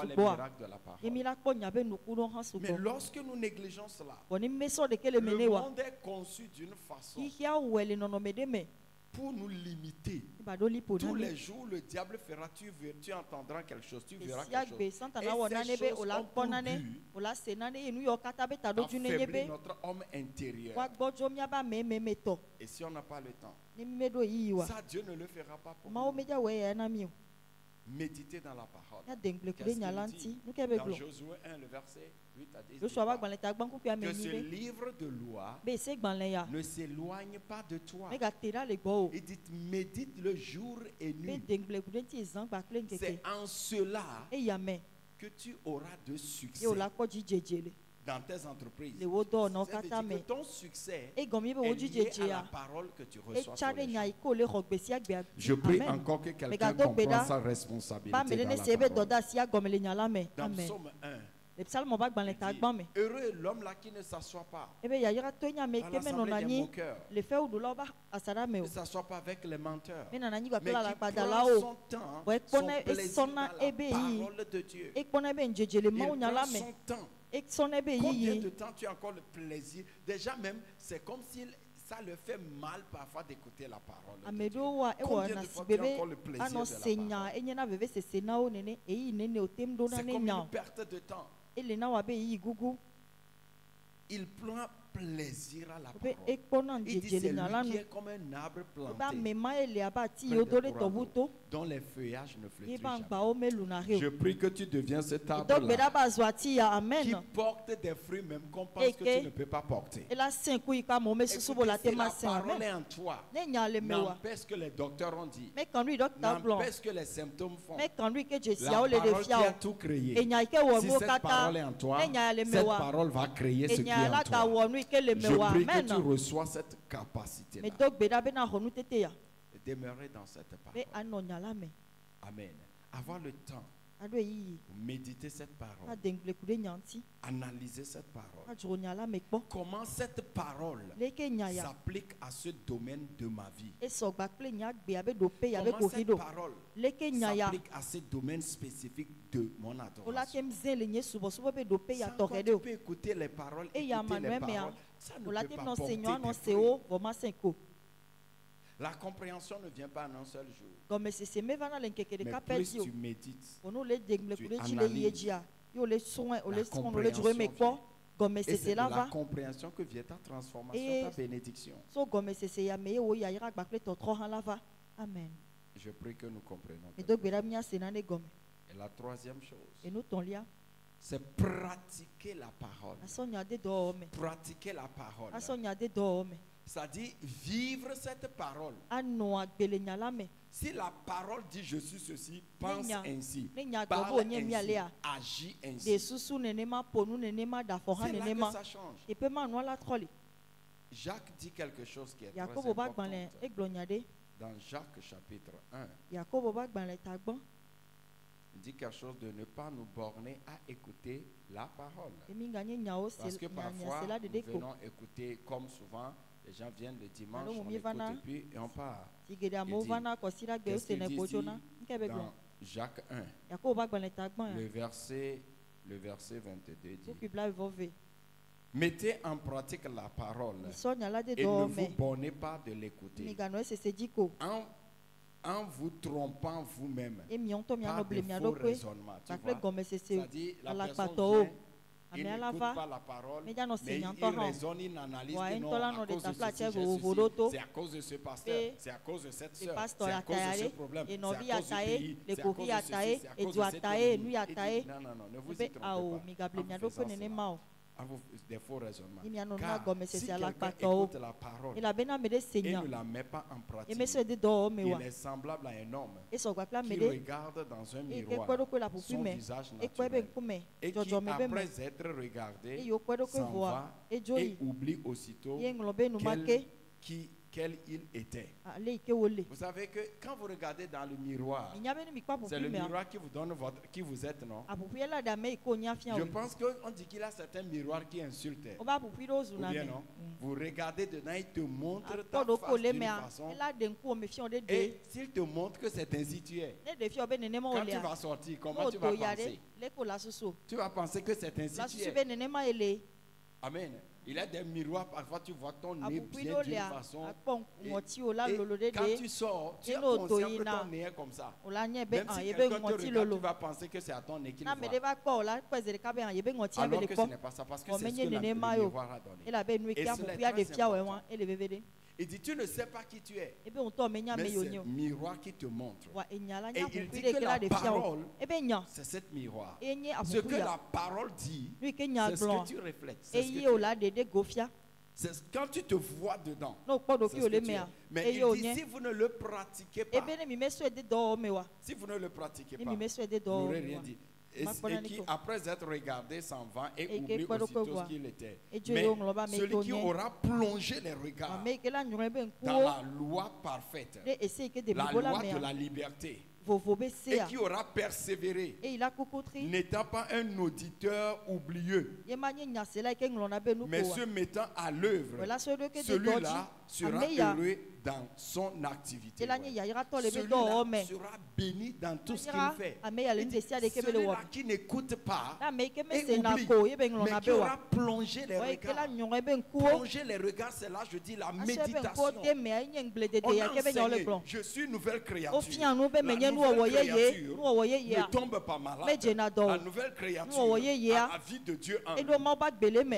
F: les miracles de la parole. Mais lorsque nous négligeons cela, le monde est conçu d'une façon pour nous limiter. Tous les jours, le diable fera, tu entendras quelque chose, tu verras quelque chose. Et ces choses ont pour but d'affaiblir notre homme intérieur. Et si on n'a pas le temps, ça Dieu ne le fera pas pour nous. Méditer dans la parole. Qu'est-ce qu'il dit dans Josué 1, le verset 8 à 10, que ce livre de loi ne s'éloigne pas de toi. Il dit, médite le jour et nuit. C'est en cela que tu auras de succès dans tes entreprises. Que ton succès est lié à la parole que tu reçois tous les jours. Je prie encore que quelqu'un comprenne sa responsabilité dans la parole. Dans Psaume 1, heureux l'homme là qui ne s'assoit pas à l'assemblée des moqueurs, ne s'assoit pas avec les menteurs, mais qui prend son temps, son plaisir dans la parole de Dieu. Il prend son temps. Combien de temps tu as encore le plaisir? Déjà même, c'est comme si ça le fait mal parfois d'écouter la parole de Dieu. Combien de fois tu as encore le plaisir de la parole? C'est comme une perte de temps. Il prend plaisir à la parole. Il dit c'est lui qui est comme un arbre planté dont les feuillages ne flétrissent jamais. Je prie que tu deviens cet arbre-là qui porte des fruits même qu'on pense que tu ne peux pas porter. Écoutez, si la parole est en toi, n'empêche que les docteurs ont dit, n'empêche que les symptômes font, la parole qui a tout créé, si cette parole est en toi, cette parole va créer ce qui est en toi. Je prie que tu reçois cette capacité-là et demeurer dans cette parole. Amen. Avoir le temps pour méditer cette parole, analyser cette parole, comment cette parole s'applique à ce domaine de ma vie, comment cette parole s'applique à ce domaine spécifique de mon adoration. Ça, quand tu peux écouter les paroles, ça ne peut pas porter tes fruits. La compréhension ne vient pas en un seul jour. Mais plus tu médites, tu analyses, la compréhension vient. Et c'est de la compréhension que vient ta transformation, ta bénédiction. Je prie que nous comprenions. Et la troisième chose, c'est pratiquer la parole. Pratiquer la parole. Ça dit vivre cette parole. Si la parole dit je suis ceci, pense ainsi, parle ainsi, agis ainsi. C'est là que ça change. Jacques dit quelque chose qui est très important. Dans Jacques chapitre 1, il dit quelque chose de ne pas nous borner à écouter la parole. Parce que parfois, nous venons écouter comme souvent. Les gens viennent le dimanche, on écoute et puis on part. Il dit, qu'est-ce qu'il dit ici dans Jacques 1, le Le verset 22 dit: mettez en pratique la parole et ne vous bornez pas de l'écouter, en vous trompant vous-même par de faux raisonnements. C'est-à-dire, la personne il n'écoute pas la parole, mais il raisonne, il analyse que non, à cause de ceci, c'est à cause de ce pasteur, c'est à cause de cette soeur, c'est à cause de ce problème, c'est à cause du pays, c'est à cause de ceci, c'est à cause de cette économie. Non, ne vous y trompez pas. Des faux raisonnements. Car si quelqu'un écoute la parole et ne la met pas en pratique, il est semblable à un homme qui regarde dans un miroir son visage naturel et qui, après être regardé, s'en va et oublie aussitôt quel il était. Vous savez que quand vous regardez dans le miroir, c'est le miroir qui vous donne qui vous êtes, non? Je pense qu'on dit qu'il a certains miroirs qui insultent. Ou bien non? Vous regardez dedans, il te montre ta face d'une façon. Et s'il te montre que c'est ainsi tu es, quand tu vas sortir, comment tu vas penser? Tu vas penser que c'est ainsi tu es. Amen. Il y a des miroirs, parfois tu vois ton nez bien d'une façon. Et quand tu sors, tu es conscient que ton nez est comme ça. Même si quelqu'un te regarde, tu vas penser que c'est à ton nez qu'il voit. Alors que ce n'est pas ça, parce que c'est ce que le miroir a donné. Et c'est très important. Il dit, tu ne sais pas qui tu es, mais c'est le miroir qui te montre. Et il dit que la parole, c'est cette miroir. Ce que la parole dit, c'est ce que tu reflètes. C'est ce que tu... Quand tu te vois dedans, c'est ce que tu es. Mais il dit, si vous ne le pratiquez pas, si vous ne le pratiquez pas, vous n'aurez rien dit. Et qui, après être regardé, s'en va et oublie aussitôt ce qu'il était. Mais celui qui aura plongé les regards dans la loi parfaite, la loi de la liberté, et qui aura persévéré, n'étant pas un auditeur oublieux, mais se mettant à l'œuvre, celui-là sera heureux dans son activité. Celui-là sera béni dans tout ce qu'il fait. Celui-là qui n'écoute pas et oublie, mais qui aura plongé les regards. Plonger les regards, c'est là, je dis, la méditation. On a enseigné, je suis une nouvelle créature. La nouvelle créature ne tombe pas malade. La nouvelle créature a la vie de Dieu en lui.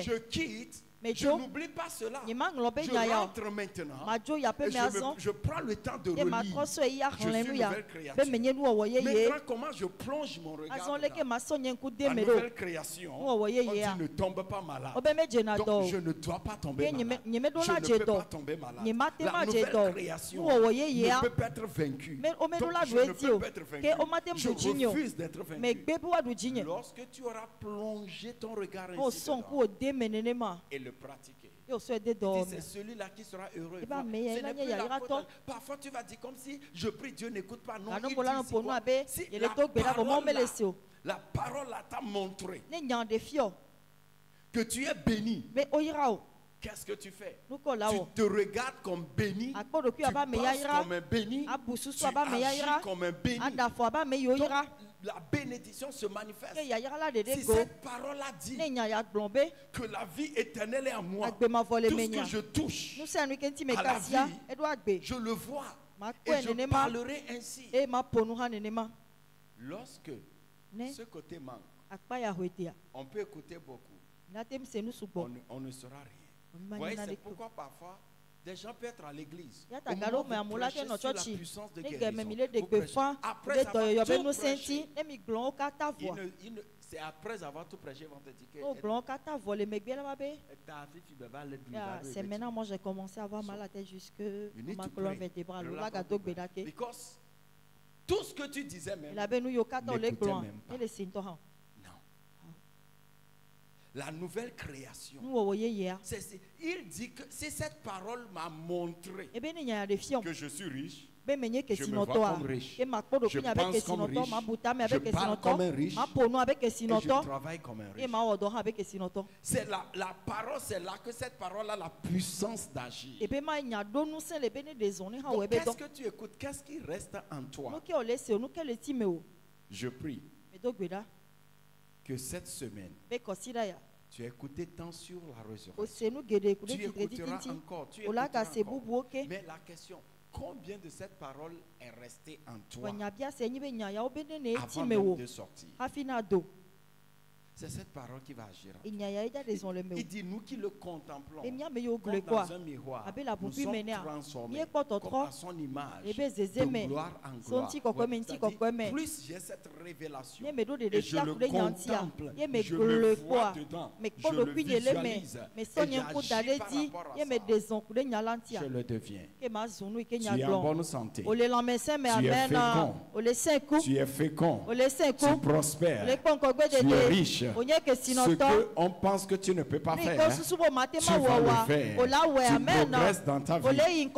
F: Je quitte. Je n'oublie pas cela. Je rentre maintenant et je prends le temps de relire. Je suis une nouvelle créature. Maintenant, comment je plonge mon regard dans la nouvelle création? On dit ne tombe pas malade. Donc je ne dois pas tomber malade. Je ne peux pas tomber malade. La nouvelle création ne peut pas être vaincue. Donc je ne peux pas être vaincu. Je refuse d'être vaincu. Lorsque tu auras plongé ton regard ainsi dedans et le pratiquer, c'est celui-là qui sera heureux. Ce n'est plus la faute. Parfois tu vas dire comme si je prie, Dieu n'écoute pas. Non, il dit quoi? Si la parole t'a montré que tu es béni, qu'est-ce que tu fais? Tu te regardes comme béni, tu penses comme un béni, tu agis comme un béni. Donc, la bénédiction se manifeste. Si cette parole a dit que la vie éternelle est en moi, tout ce que je touche à la vie, je le vois et je parlerai ainsi. Lorsque ce côté manque, on peut écouter beaucoup, on ne saura rien. Vous voyez, c'est pourquoi parfois des gens peuvent être à l'église. Au moment où vous prêchez sur la puissance de guérison, après avoir tout prêché, c'est après avoir tout prêché, ils vont te dire que
G: c'est maintenant, moi j'ai commencé à avoir mal à la tête jusque ma colonne vertébrale.
F: Because tout ce que tu disais même, n'écoutais même pas. La nouvelle création. Il dit que si cette parole m'a montré que je suis riche, je me vois comme riche, je pense comme riche, je parle comme un riche, et je travaille comme un riche. C'est la parole, c'est là que cette parole a la puissance d'agir. Donc, qu'est-ce que tu écoutes? Qu'est-ce qui reste en toi? Je prie. que cette semaine, tu as écouté tant sur la résurrection. Tu écouteras encore. Mais la question, combien de cette parole est restée en toi avant même de sortir? C'est cette parole qui va agir. Il dit, nous qui le contemplons comme dans un miroir, nous sommes transformés comme à son image, de gloire en gloire. Plus j'ai cette révélation, et je le contemple, je le vois dedans, je le visualise, et j'agis par rapport à ça, je le deviens. Tu es en bonne santé, tu es fécond, tu prospères, tu es riche. Ce qu'on pense que tu ne peux pas faire, tu vas le faire. Tu progresses dans ta vie.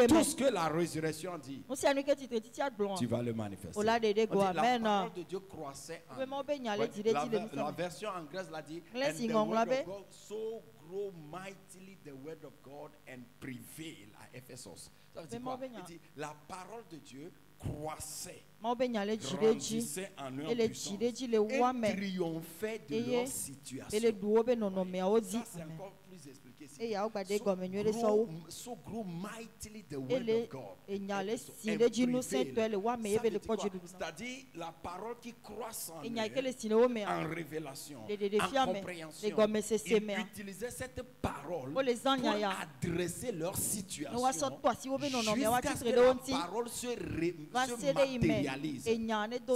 F: Tout ce que la résurrection dit, tu vas le manifester. On dit, la parole de Dieu croissait en nous. La version anglaise l'a dit, and the word of God so grow mightily the word of God and prevail à Ephésos. Ça veut dire quoi? Il dit, la parole de Dieu croissait, grandissait en eux en puissance et triomphait de leur situation. Ça, c'est encore plus expliqué ici. So grow mightily the word of God. C'est-à-dire la parole qui croisse en eux, en révélation, en compréhension. Ils utilisaient cette parole pour adresser leur situation jusqu'à ce que la parole se matérialise. Ça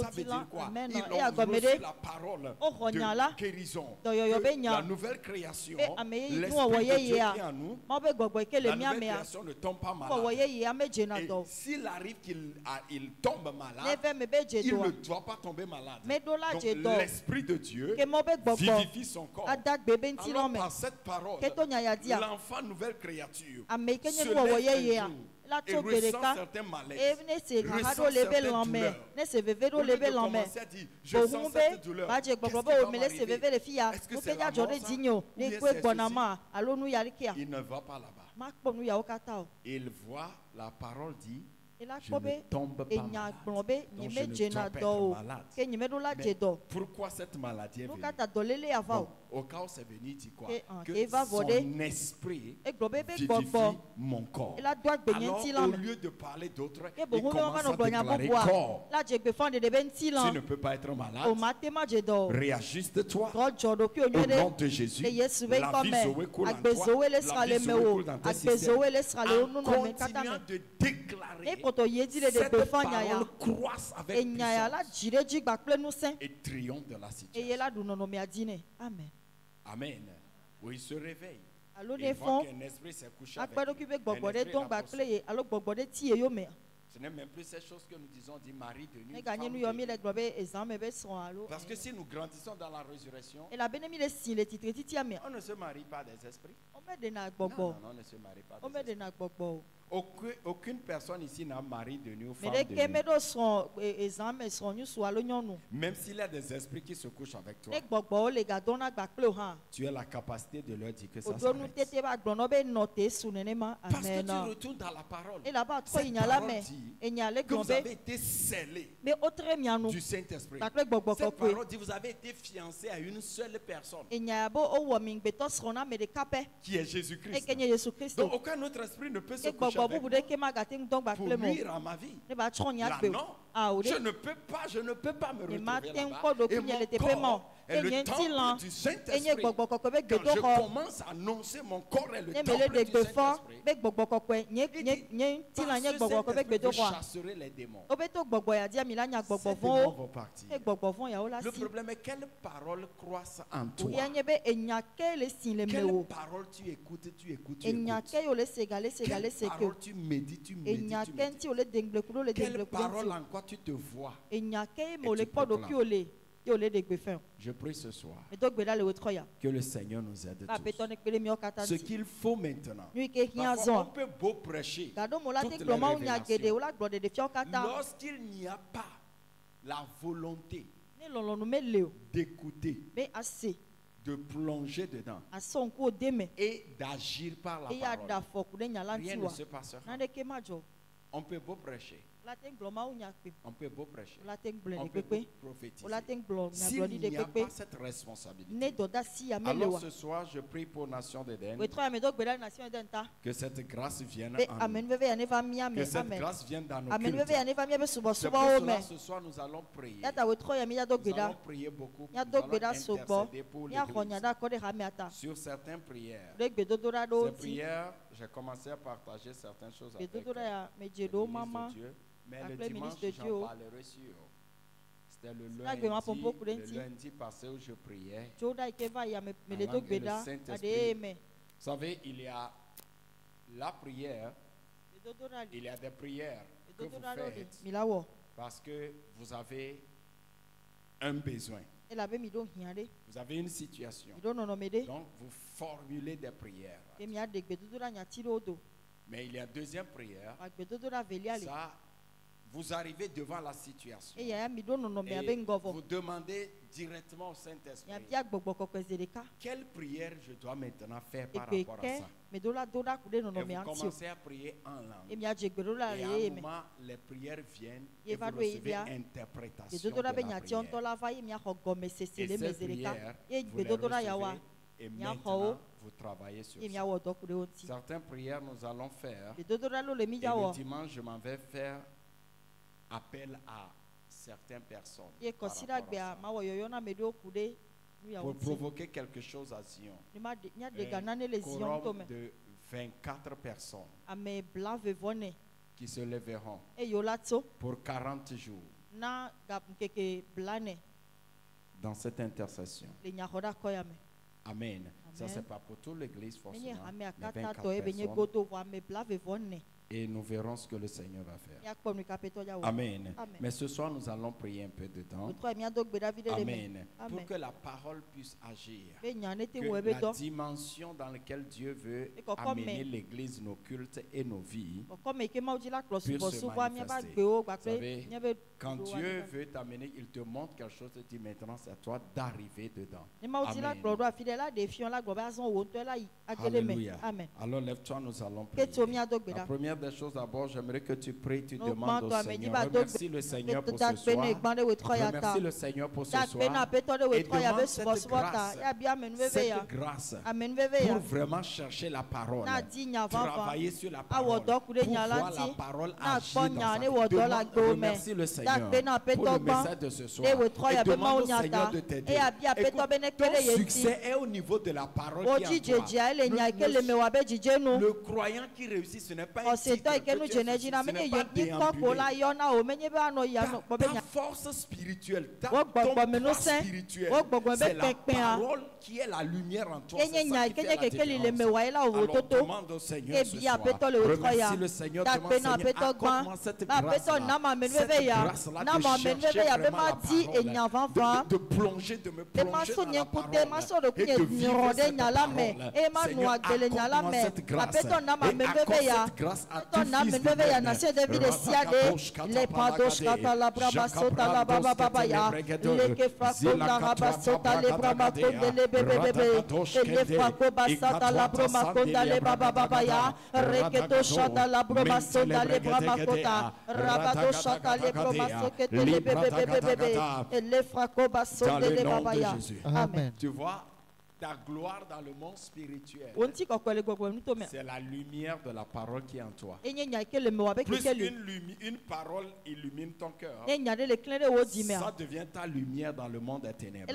F: veut dire quoi? Ils ont reçu la parole de guérison, la nouvelle création. L'esprit de Dieu qui est en nous, la nouvelle création ne tombe pas malade. Et s'il arrive qu'il tombe malade, il ne doit pas tomber malade. Donc l'esprit de Dieu vivifie son corps. Alors par cette parole, l'enfant nouvelle créature se lève un jour et ressent certains malaises, ressent certaines douleurs. Au lieu de commencer à dire, je sens cette douleur, qu'est-ce qui va m'arriver? Est-ce que c'est la mort, ça? Ou bien c'est ceci? Il ne va pas là-bas. Il voit la parole dit, je ne tombe pas malade. Donc je ne dois pas être malade. Mais pourquoi cette maladie est venue? Bon, au cas où c'est venu, il dit quoi? Que son esprit vivifie mon corps. Alors au lieu de parler d'autres, il commence à déclarer corps. Tu ne peux pas être malade. Réajuste-toi. Au nom de Jésus, la vie Zoé coule en toi. La vie Zoé coule dans tes systèmes. En continuant de déclarer, cette parole croisse avec puissance et triomphe de la situation.
C: Amen.
F: Amen. Où il se réveille. Il voit qu'un esprit s'est couché avec lui. Ce n'est même plus ces choses que nous disons, dit Marie de nuit. Parce que si nous grandissons dans la résurrection, on ne se marie pas des esprits. Non, on ne se marie pas des esprits. Aucune personne ici n'a mari de nuit ou femme de nuit. Même s'il y a des esprits qui se couchent avec toi, tu as la capacité de leur dire que ça s'arrête. Parce que tu retournes dans la parole. Cette parole dit que vous avez été scellés du Saint-Esprit. Cette parole dit que vous avez été fiancés à une seule personne, qui est Jésus-Christ. Donc aucun autre esprit ne peut se coucher avec moi pour nuire à ma vie. Là non, je ne peux pas me retrouver là-bas. Et mon corps est le temple du Saint-Esprit. Quand je commence à annoncer mon corps est le temple du Saint-Esprit, vous chasserez les démons. Ces démons vont partir. Le problème est quelle parole croisse en toi. Quelle parole tu écoutes. Quelle parole tu médites. Quelle parole en quoi tu te vois et tu proclames. Je prie ce soir que le Seigneur nous aide tous. Ce qu'il faut maintenant, parfois on peut beau prêcher toutes les révélations. Lorsqu'il n'y a pas la volonté d'écouter, de plonger dedans et d'agir par la parole, rien ne se passera. On peut beau prêcher, On peut beau prêcher, on peut beau prophétiser. S'il n'y a pas cette responsabilité, alors ce soir je prie pour Nation d'Éden, que cette grâce vienne en nous, que cette grâce vienne dans nos cultes. C'est pour cela ce soir nous allons prier. Nous allons prier beaucoup, nous allons intercéder pour l'Église sur certaines prières. Ces prières, j'ai commencé à partager certaines choses avec l'Église de Dieu, mais le dimanche j'en parlerai sur. C'était le lundi passé où je priais. Et le Saint-Esprit, vous savez, il y a la prière, il y a des prières que vous faites parce que vous avez un besoin. Vous avez une situation. Donc vous formulez des prières. Mais il y a deuxième prière. Ça, vous arrivez devant la situation. Et vous demandez directement au Saint-Esprit, quelle prière je dois maintenant faire par rapport à ça. Et vous commencez à prier en langue. Et à un moment, les prières viennent et vous recevez interprétation de la prière. Et ces prières, vous les recevez et maintenant, vous travaillez sur ça. Certaines prières, nous allons faire. Et le dimanche, je m'en vais faire appel à certaines personnes pour provoquer quelque chose à Zion. Quorum de 24 personnes qui se lèveront pour 40 jours dans cette intercession. Amen. Ça, c'est pas pour toute l'église forcément, mais 24 personnes. Et nous verrons ce que le Seigneur va faire. Amen. Mais ce soir, nous allons prier un peu dedans. Amen. Pour que la parole puisse agir. Que la dimension dans laquelle Dieu veut amener l'église, nos cultes et nos vies puisse se manifester. Vous savez, quand Dieu veut t'amener, il te montre quelque chose et dit maintenant c'est à toi d'arriver dedans. Alléluia. Alors lève-toi, nous allons prier. La première des choses d'abord, j'aimerais que tu pries, tu demandes au Seigneur. Remercie le Seigneur pour ce soir. Remercie le Seigneur pour ce soir. Et demande cette grâce pour vraiment chercher la parole. Travailler sur la parole. Pour voir la parole agir dans sa vie. Remercie le Seigneur pour le message de ce soir. Et demande au Seigneur de t'aider. Écoute, ton succès est au niveau de la parole qui est en toi. Le croyant qui réussit, ce n'est pas un titre que tu as, ce n'est pas déambulé. Ta force spirituelle, ton poids spirituel, c'est la parole qui est la lumière en toi. C'est ça qui fait la différence. Alors demande au Seigneur ce soir. Remercie le Seigneur. Demande Seigneur, accorde-moi cette grâce-là. Cette grâce-là de chercher vraiment la parole. De plonger, de me plonger dans la parole. Et de vivre cette parole. Seigneur, accorde-moi cette grâce. Et accorde cette grâce à tout fils Amen. Tu vois, ta gloire dans le monde spirituel, c'est la lumière de la parole qui est en toi. Plus qu'une parole illumine ton cœur, ça devient ta lumière dans le monde des ténèbres.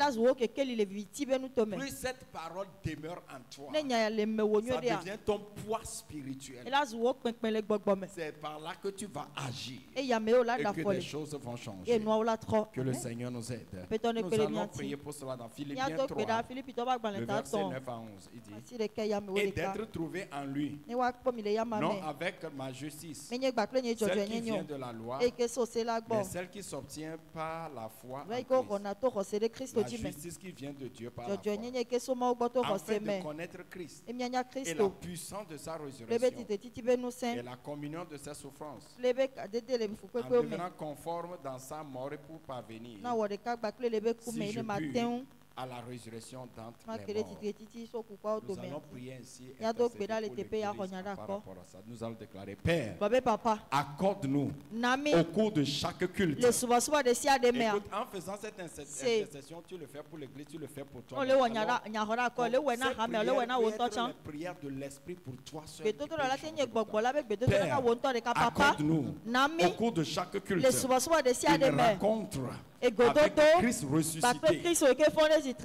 F: Plus cette parole demeure en toi, ça devient ton poids spirituel. C'est par là que tu vas agir et que les choses vont changer. Que le Seigneur nous aide. Nous allons prier pour cela dans Philippiens 3. Le verset 9 à 11, il dit, et d'être trouvé en lui, non avec ma justice, celle qui vient de la loi, mais celle qui s'obtient par la foi en Christ, la justice qui vient de Dieu par la foi, afin de connaître Christ et la puissance de sa résurrection et la communion de ses souffrances, en devenant conforme dans sa mort pour parvenir, si je puis, à la résurrection d'entre les morts. Nous allons prier ainsi et par rapport à ça. Nous allons déclarer, Père, accorde-nous au cours de chaque culte. Écoute, en faisant cette intercession, tu le fais pour l'église, tu le fais pour toi. Cette prière de l'esprit pour toi seul. Père, accorde-nous au cours de chaque culte une rencontre avec Christ ressuscité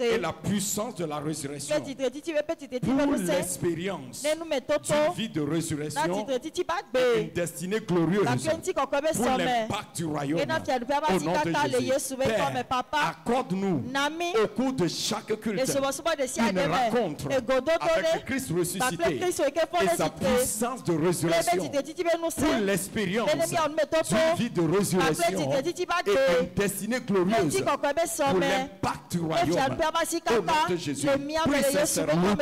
F: et la puissance de la résurrection pour l'expérience d'une vie de résurrection et une destinée glorieuse pour l'impact du royaume au nom de Jésus. Père, accorde-nous au cours de chaque culte une rencontre avec Christ ressuscité et sa puissance de résurrection pour l'expérience d'une vie de résurrection et une destinée glorieuse pour l'impact du royaume au nom de Jésus. Prie sincèrement.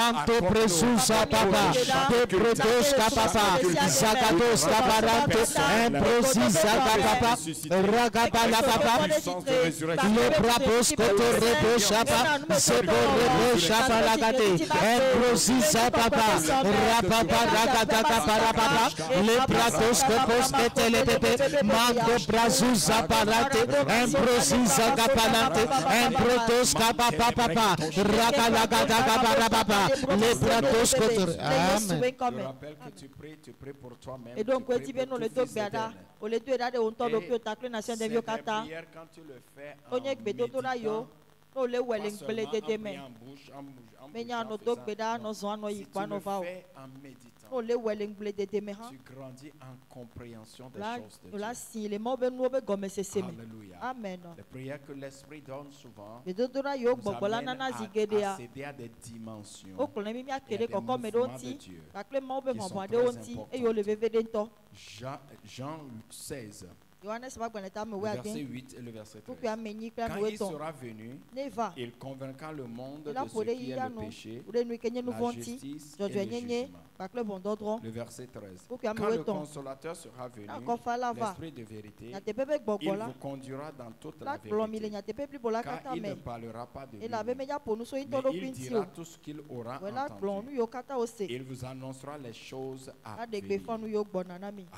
H: Manto presusa papa, de protos papa, zagados caparante, improsisa papa, ragabala papa, le brabos coto rebo chapa, sebo rebo chapa lagate, improsisa papa, rapapa ragada capara papa, le pratos copos que telepete, manto brazusa parate, improsisa capalante, improtos capapa papa, ragalagada capara papa, les pratos coto. Amen.
G: Et donc, quand tu viens dans le Tokbada, au lieu de regarder un temps de la nation de Viokata, on y est bédotona yo, on le welling belé de demain. Mais il y a un Tokbada, nos oies, nos yquans, nos vaux. On le welling belé de demain.
F: Tu grandis en compréhension des choses de Dieu.
G: Là, si les mots ben nous comme c'est semé. Amen.
F: Les prières que l'Esprit donne souvent
G: bédotona yo, bobola nana zigedea.
F: Accéder à des dimensions.
G: O qu'on aime bien créer comme medonti, la clé mots ben m'envoie de onti et yo le bébé d'ento.
F: Jean 16.
G: Verset
F: 8 et le verset 13.
G: Quand
F: il sera venu, il convaincra le monde de ce qui est le péché, la justice et le jugement. Le verset 13. Quand le consolateur sera venu, l'Esprit de vérité, il vous conduira dans toute la vérité, car il ne parlera pas de lui, mais il dira tout ce qu'il aura entendu. Il vous annoncera les choses à venir.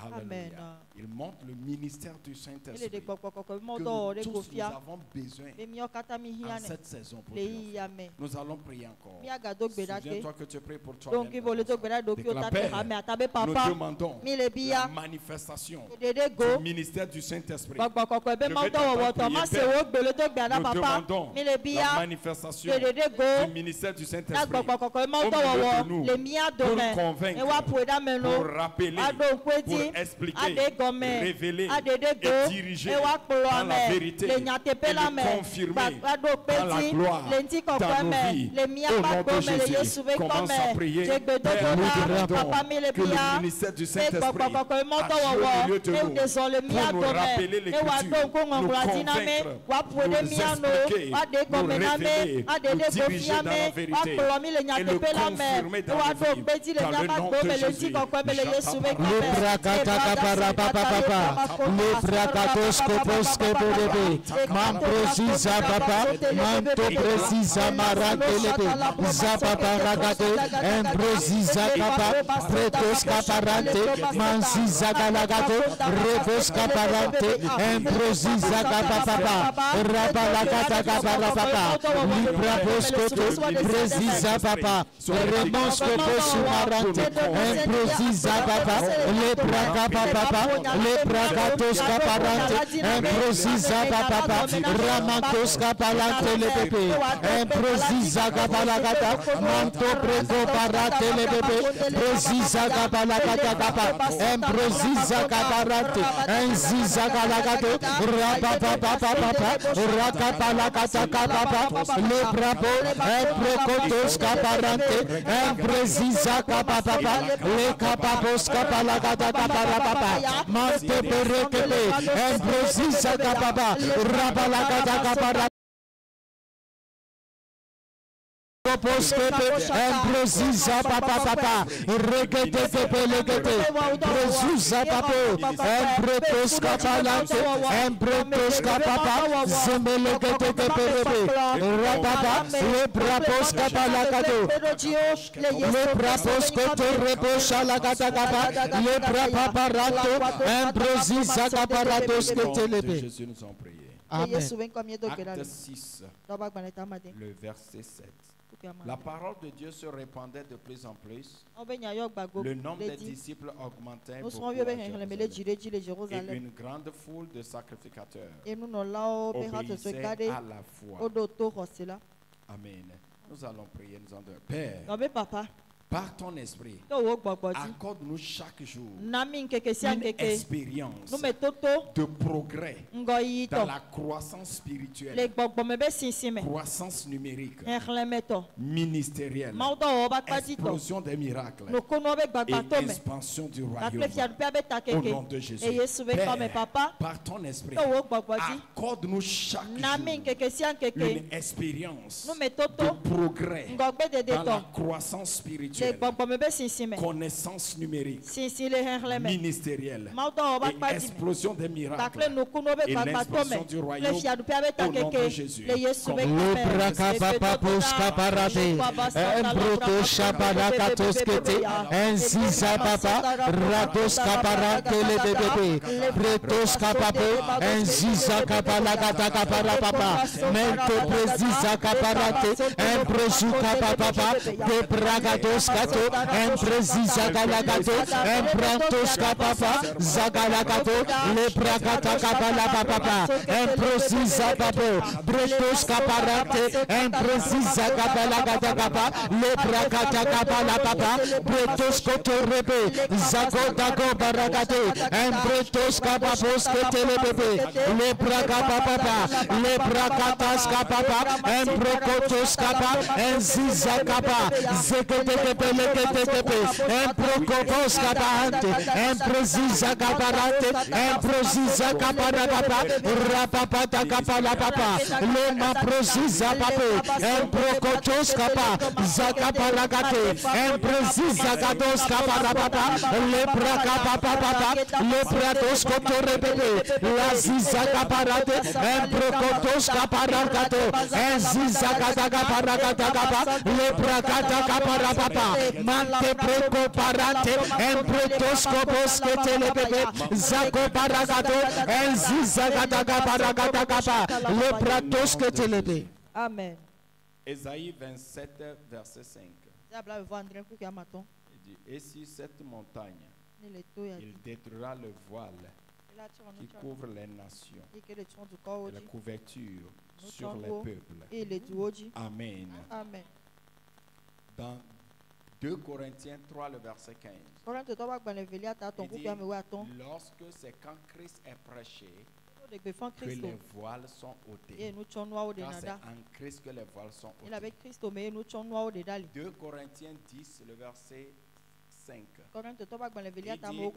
F: Alléluia. Il montre le ministère du Saint-Esprit que nous tous nous avons besoin en cette saison pour Dieu. Nous allons prier encore. Souviens-toi que tu pries pour toi-même. Nous demandons la manifestation du ministère du Saint-Esprit. Nous demandons la manifestation du ministère du Saint-Esprit au milieu de nous pour convaincre, pour rappeler, pour expliquer, révéler et diriger dans la vérité et le confirmer dans la gloire dans nos vies. Au nom de Jésus, commence à prier. Père, nous demandons que le ministère du Saint-Esprit agisse au milieu de nous pour nous rappeler l'Écriture, nous convaincre, nous expliquer, nous révéler, nous diriger dans la vérité et le confirmer dans la vie. Dans le nom de Jésus,
H: le bragados copos que bebe, man precisa papa, manto precisa marante lebe, zapapa ragade, en precisa papa, pretos caparante, manziza galagato, rebos caparante, embrosiza capapapa, rabalagata caparapapa, libra boscoto, presiza papa, remoscoto sumarante, embrosiza papa, lepra capapapa, lepra gatos caparante, embrosiza papa, ramancos capalante le bébé, embrosiza capalagata, manto preco parate le bébé, presiza capalagata capa, embrosiza caparante, enziza galagato, rapapapapapa, rakapalagata capapa, leprapo, emprocotos caparante, embrosiza capapapa, le capapos capalagata caparapapa, mante perequepe, embrosiza capapa, rabalagata capara. Embrosiza papa, regete pelegete, Brosuza papo, embretos capalante, embretos capapa, zemelegete perebe, rapapa, le brapos capalagato, le brapos coto reposa la gata capa, le brapapa rato, embrosiza caparatos que telebe.
F: Jésus nous en prié.
H: Amen.
F: Acte 6, le verset 7. La parole de Dieu se répandait de plus en plus. Le nombre des disciples augmentait beaucoup à Jérusalem. Et une grande foule de sacrificateurs obéissait à la foi. Amen. Nous allons prier, nous allons dire, Père, par ton esprit, accorde-nous chaque jour une expérience de progrès dans la croissance spirituelle, croissance numérique, ministérielle, explosion des miracles et expansion du royaume. Au nom de Jésus, Père, par ton esprit, accorde-nous chaque jour une expérience de progrès dans la croissance spirituelle, connaissance numérique, ministérielle et explosion des miracles et l'expansion du royaume au nom de Jésus.
H: Empresiza galagato, emprantos capapa, zagalagato, lebragata capala papa, empresiza papo, bretos caparate, empresiza capalagata capa, lebragata capala papa, bretos cotorrebe, zagodago baragate, embretos capapos que telebebe, lebraga papa, lebragatas capapa, embrocotos capa, enziza capa, Emprocopos capante, empresiza caparate, empresiza caparapapa, rapapata capala papa, lema prosiza papo, emprocotos capa, zacapalagate, empresiza gatos caparapapa, lepra capapapa, lepratos cotorrebebe, la ziza caparate, emprocotos caparagato, enziza catagaparagata capa, lepra catacaparapapa, mante preco parate, emprotoscopos que telebebe, zago paragato, enziza catagaparagata capa, lepratos que telebe.
G: Amen.
F: Ésaïe 27, verset 5. Il dit, et sur cette montagne, il détruira le voile qui couvre les nations et la couverture sur les peuples. Amen.
G: Amen.
F: Dans 2 Corinthiens 3, le verset 15. Il dit, lorsque c'est quand Christ est prêché que les voiles sont ôtés. Car c'est en Christ que les voiles sont ôtés. 2 Corinthiens 10, le verset 5. Il dit, nous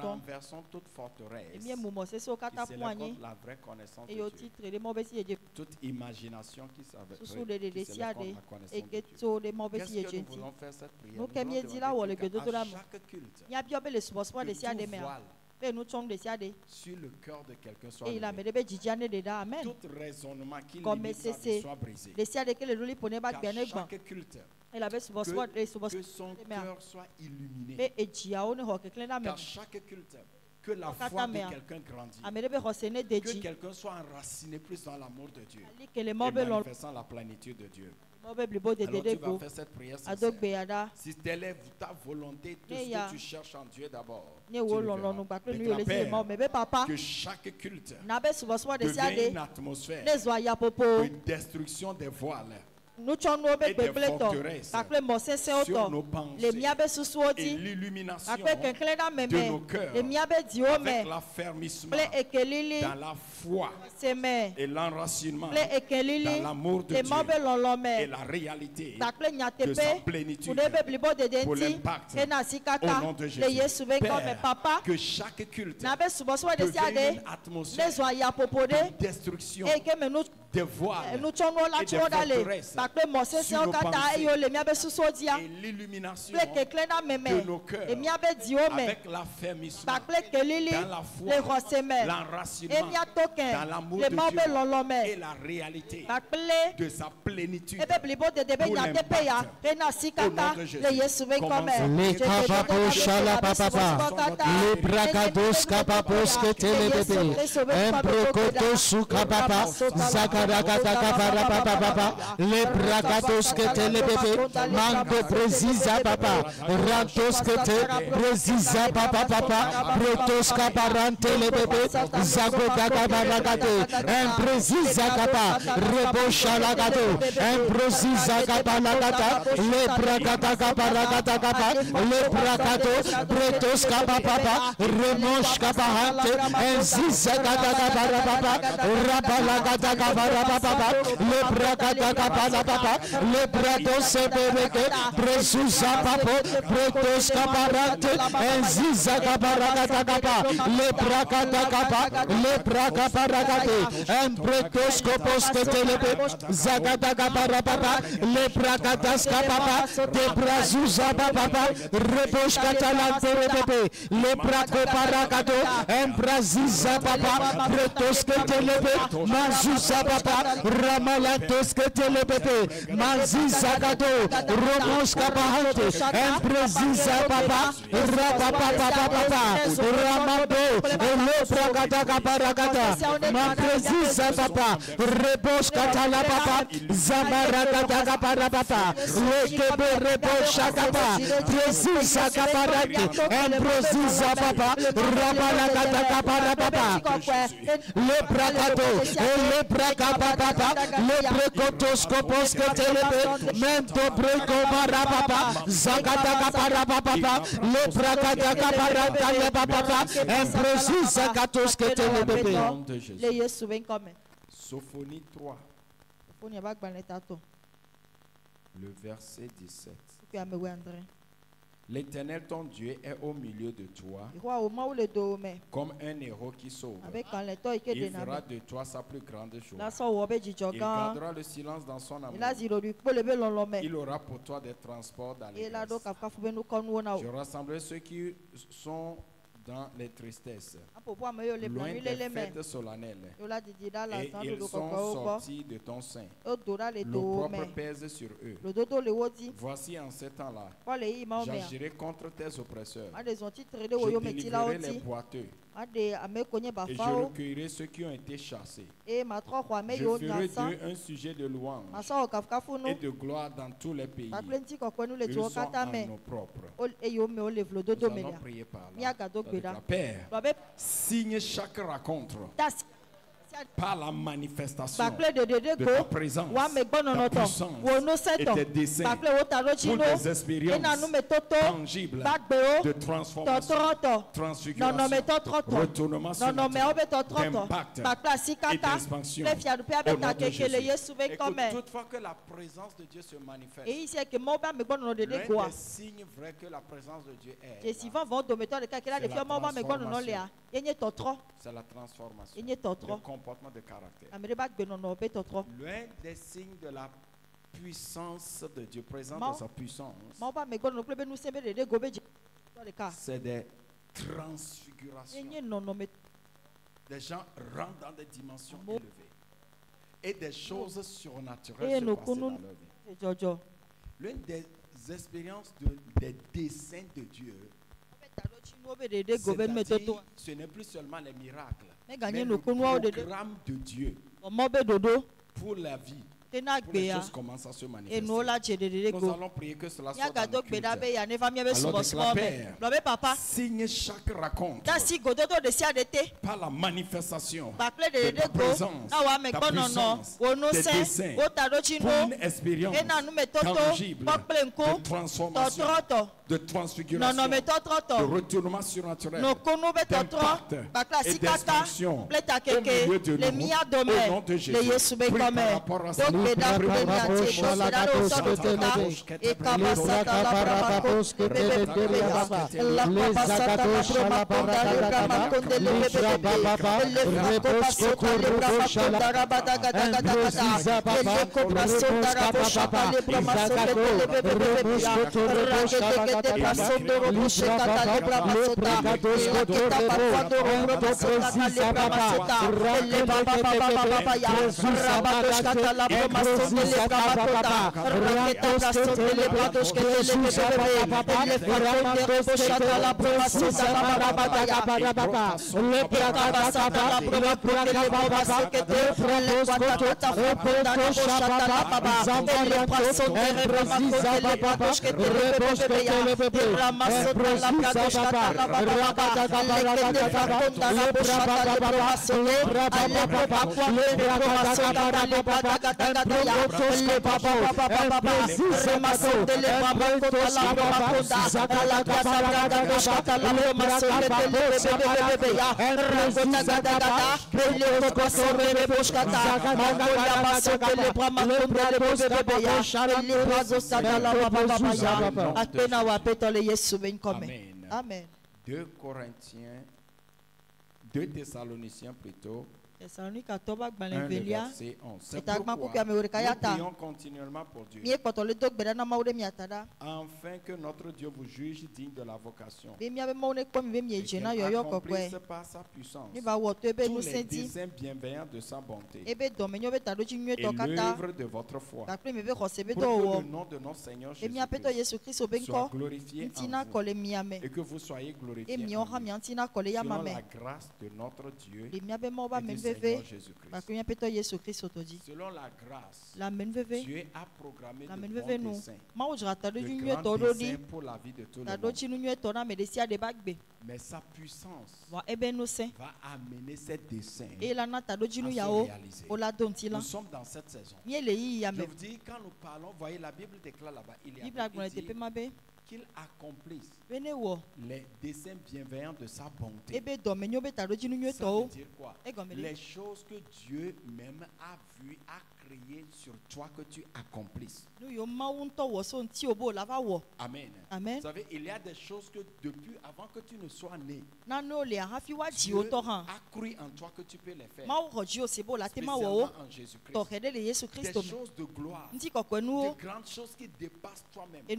F: renversons toute forteresse qui s'élève contre la vraie connaissance de Dieu. Toute imagination qui s'élève contre la connaissance de Dieu. Qu'est-ce que nous voulons faire cette prière? Nous voulons demander qu'à chaque culte, que tout voile sur le cœur de quelqu'un soit
G: et il a
F: levé.
G: Amen.
F: Tout raisonnement qui
G: Comme
F: limite sa vie soit brisé.
G: Qu'à chaque
F: culte,
G: que
F: son cœur soit illuminé. Qu'à chaque culte, que la foi de quelqu'un grandisse. Que quelqu'un soit enraciné plus dans l'amour de Dieu. Et manifestant la plénitude de Dieu. Alors tu vas faire cette prière sincère. Si telle est ta volonté, tout ce que tu cherches en Dieu d'abord, tu le verras. Que chaque culte devienne une atmosphère de destruction des voiles et des forteresses sur nos pensées et l'illumination de nos cœurs avec l'affermissement dans la foi et l'enracinement dans l'amour de Dieu et la réalité de sa plénitude pour l'impact au nom de Jésus. Père, que chaque culte devienne une atmosphère de destruction des voiles et des forteresses sur nos pensées et l'illumination de nos cœurs avec l'affermissement dans la foi, l'enracinement dans l'amour de Dieu et la réalité de sa plénitude pour l'impact au nom de Jésus.
H: Bragados que te lebebe, mando precisa papa, rantos que te precisa papa papa, protos caparante lebebe, zagoda baragade, en precisa capa, rebosha lagado, en precisa capa lagata, le bragata caparagata capa, le bragado, protos capa papa, remosh caparante, en ziza gata caparapapa, rapalagata caparapapa, le bragata caparapapa. Le brados se bebeke, presusa papo, pretos caparante, enziza caparagata capa, le bracata capa, le braca paragate, en pretos copos que telebe, zagata caparapapa, le bracatas capapa, de brazuza papa, repos catalante bebebe, le braco paragato, en braziza papa, pretos que telebe, mazuza papa, ramalantos que telebe. Maziza gado, Romos Kapahante, Empresiza papa, Rapapapapapa, Ramado, Lepra Gata Kaparagata, Mampresiza papa, Rebos Katala papa, Zamaragata Kaparapapa, Lekebe Rebos Shakapa, Presiza Kaparate, Empresiza papa, Rabalagata Kaparapapa, Lepra Gado, Lepra Kapapapa, Lepre Kotoskopos. Mento breko barababa, zakata kaparababa, le brakata kaparata le bababa, improsi zakatos que te le bébé.
F: Sophonie 3. Le verset 17. L'Éternel ton Dieu est au milieu de toi comme un héros qui sauve. Il fera de toi sa plus grande joie. Il gardera le silence dans son amour. Il aura pour toi des transports d'allégresse. Je rassemblerai ceux qui sont dans les tristesses, loin des fêtes solennelles, et ils sont sortis de ton sein. L'opprobre pèse sur eux. Voici en ce temps-là, j'agirai contre tes oppresseurs. Je délivrerai les boiteux et je recueillerai ceux qui ont été chassés. Je ferai d'eux un sujet de louange et de gloire dans tous les pays. Ils sont en nos propres. Nous allons prier par là. Avec la Père, signe chaque rencontre par la manifestation de ta présence, ta puissance et tes desseins pour des expériences tangibles de transformation, transfiguration, retournement sur la terre, d'impact et d'expansion au nom de Jésus. Et que toutefois que la présence de Dieu se manifeste, l'un des signes vrais que la présence de Dieu est, c'est la transformation, le comportement de caractère. L'un des signes de la puissance de Dieu, présence de sa puissance, c'est des transfiguration. Les gens rentrent dans des dimensions élevées. Et des choses surnaturelles se passent dans leur vie. L'une des expériences des desseins de Dieu, c'est-à-dire, ce n'est plus seulement les miracles, mais le programme de Dieu pour la vie. Pour les choses commencent à se manifester. Nous allons prier que cela soit dans le culte. Alors Père, signe chaque rencontre par la manifestation de ta présence, ta puissance, tes desseins, pour une expérience tangible de transformation, de transfiguration, de retournement surnaturel, d'impact et d'expansion au milieu de nous, au nom de Jésus. Prie par rapport à ça. Amen. 2 Corinthiens, 2 Thessaloniciens plutôt. 1 verset 11. C'est pourquoi nous prions continuellement pour Dieu, afin que notre Dieu vous juge digne de la vocation et qu'il accomplisse par sa puissance tous les desseins bienveillants de sa bonté et l'œuvre de votre foi, pour que le nom de notre Seigneur Jésus-Christ soit glorifié en vous et que vous soyez glorifiés en lui, selon la grâce de notre Dieu et du Seigneur Jésus-Christ. Selon la grâce, Dieu a programmé de bons desseins, de grands desseins pour la vie de tout le monde. Mais sa puissance va amener ces desseins à se réaliser. Nous sommes dans cette saison. Je vous dis, quand nous parlons, voyez, la Bible déclare là-bas, il y a qu'il accomplisse les desseins bienveillants de sa bonté. Ça veut dire quoi? Les choses que Dieu même a vues, a créées sur toi que tu accomplisses. Amen. Amen. Vous savez, il y a des choses que depuis avant que tu ne sois né, Dieu a cru en toi que tu peux les faire. Spécialement en Jésus-Christ. Des choses de gloire, de grandes choses qui dépassent toi-même. Dieu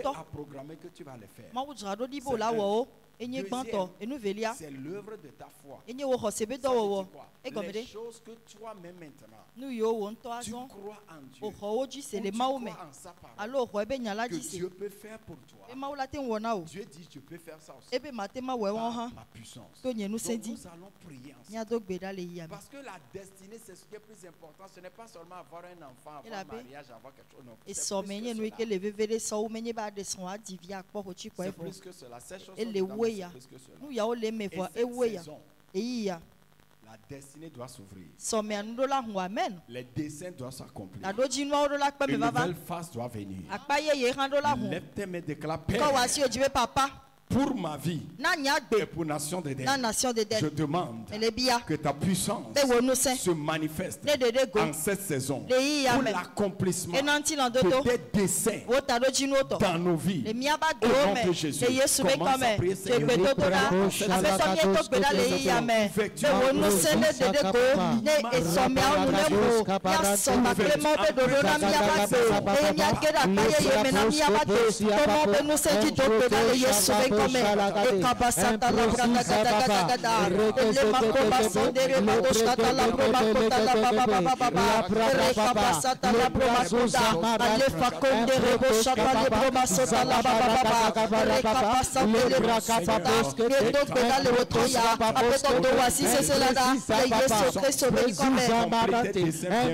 F: a programmé que tu vas les faire. Deuxième, c'est l'œuvre de ta foi. Ça veut dire quoi? Les choses que toi-même maintenant, tu crois en Dieu, ou tu crois en sa parole, que Dieu peut faire pour toi. Dieu dit, je peux faire ça aussi par ma puissance. Donc nous allons prier ensemble. Parce que la destinée, c'est ce qui est plus important. Ce n'est pas seulement avoir un enfant, avoir un mariage, avoir quelque chose. Non, c'est plus que cela. Ces choses sont plus que cela. Et cette saison, la destinée doit s'ouvrir. Les desseins doivent s'accomplir. Une nouvelle phase doit venir. Lève tes mains, déclare, Père, pour ma vie et pour Nation d'Éden, je demande que ta puissance se manifeste en cette saison pour l'accomplissement de tes desseins dans nos vies. Au nom de Jésus, commence à prier, Seigneur.
G: comme. Et kabasata la branda gada. Le makoba sondere makoshkata la broma kota la baba. Rekabasata la broma kota. Ale fakonde reboshata le broma sota la baba. Rekabasata le broma sota. Et donc beda le otoya. Après ton doigt si c'est cela là. Le Yesu Christ sauvé comme.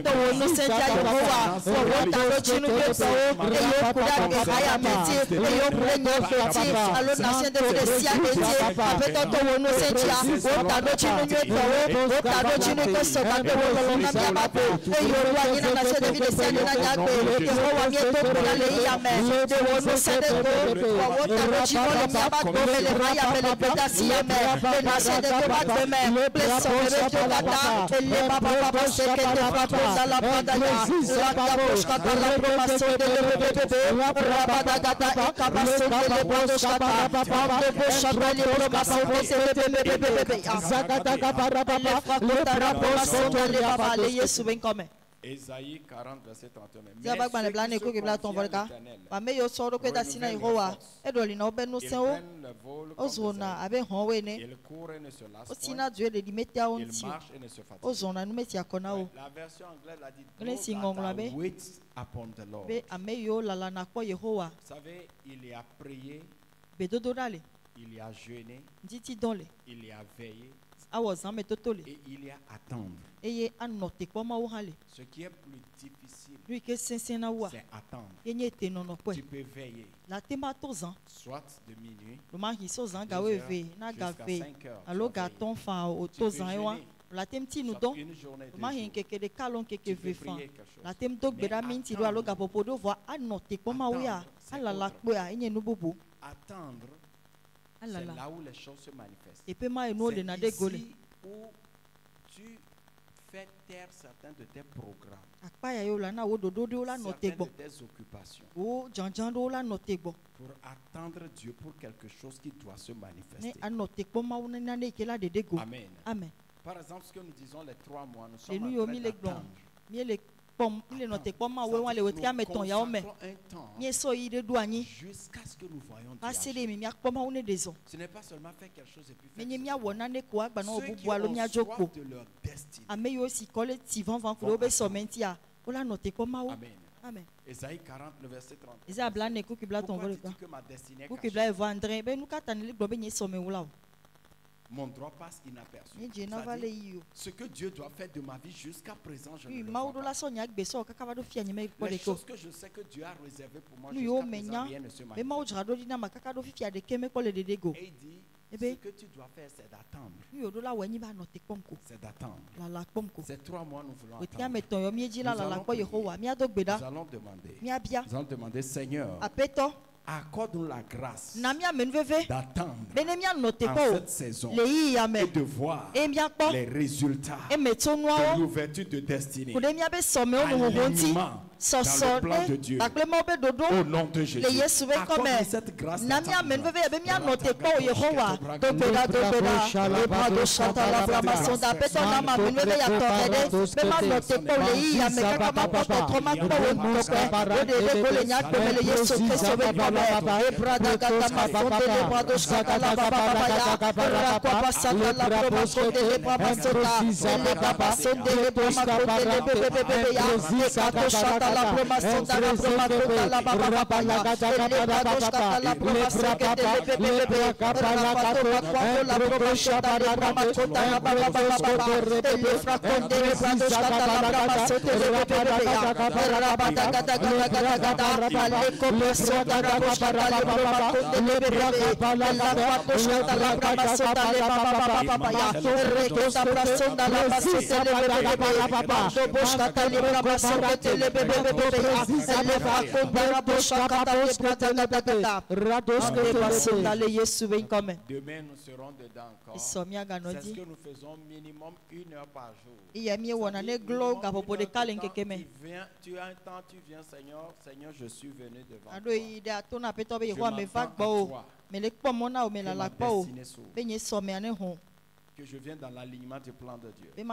G: Donc nous sentia Yehowa. Pour wota chinu keso. Et yo kuda gehaya meti. Et yo kuda nyofeti. Alors nation de Frésia meti. Après ton doigt nous sentia. Wota chinu keso. Wota chinu keso. Kante wolona miabapo. Et yo roi ina nation de Frésia na nyakbe. Yehowa mieto kuda le yame. De wono sendeko. Wota chinu le miabapo. Le raya le pedasi yame. Le nation de Frésia. Bless on the gata. Le baba seke de fraponda la padaya. Rabia boshkata la promaso de bebebe. Rabada gata ikabaso de le boshkata. De boshkata le promaso de bebebe. Zakata gabara baba. Le promaso de le baba. Le Yesu ben comme.
F: Ésaïe 40 verset 31.
G: Zaba gbane blane ko kibla ton volka. Ba me yo soro ko da sina Yehowa. Edoli na obenu sen o. Ozona abe honwe ne.
F: Il court et ne se lasse
G: point. Osina Dieu le limite a onti.
F: Il marche et ne se fatigue.
G: Ozona nu meti akona o.
F: La version anglaise a dit
G: wait
F: upon the Lord.
G: Be ame yo lala na ko Yehowa.
F: Vous savez, il y a prié.
G: Be dodorale.
F: Il y a jeûné.
G: Diti dole.
F: Il y a veillé.
G: Et
F: il y a attendre. Ce qui est plus difficile, c'est attendre. Tu peux veiller. Soit de minuit jusqu'à 5 heures. Tu peux jeûner.
G: La tem ti nous don ma hin keke de kalon keke vefan la tem dog bera minti do aloga popodo voa anote koma wia ala la kpoa enye no bobo
F: attendre. C'est là où les choses se manifestent.
G: Et puis ma eno de na de gole
F: où tu fais taire certains de tes programmes.
G: Akpa yo la na wo dodo de la note gbo.
F: Tes occupations.
G: O janjan do la note gbo.
F: Pour attendre Dieu pour quelque chose qui doit se manifester.
G: Ne anote kpo ma wona na ne kela de go.
F: Amen.
G: Amen.
F: Par exemple, ce que nous disons les 3 mois, nous sommes en train d'attendre.
G: Il est noté comme moi, on va le retirer, mettons, ya ome.
F: Jusqu'à ce que nous voyons Dieu. Ce n'est pas seulement faire quelque chose et puis faire ceux qui ont soif de leur destinée. Amen. Ésaïe 40, le verset 30. Pourquoi dis-tu que ma destinée est cachée? Mon droit passe inaperçu. Ce que Dieu doit faire de ma vie jusqu'à présent, je ne le vois pas. Les choses que je sais que Dieu a réservées pour moi jusqu'à présent, rien ne se manifeste. Et il dit, ce que tu dois faire, c'est d'attendre. C'est d'attendre. Ces 3 mois, nous voulons attendre. Nous allons demander, Seigneur, accorde-nous la grâce d'attendre en cette saison et de voir les résultats de l'ouverture de destinée, alignement dans le plan de Dieu. Au nom de Jésus, accorde cette grâce d'attendre.
H: La promotion de la promotion la baba baba la gata la promotion la promotion la promotion la baba baba le fracon de la promotion la promotion de la baba gata le commerçant de la promotion la promotion de la promotion la promotion de la baba baba ya recota promotion de la promotion de la baba boshka le promotion de la bébé
F: demain nous serons dedans encore. C'est ce que nous faisons minimum 1 heure par jour. Tu as un temps, tu viens, Seigneur, je suis venu devant toi. Je m'entends à toi. Que je viens dans l'alignement du plan de Dieu. Que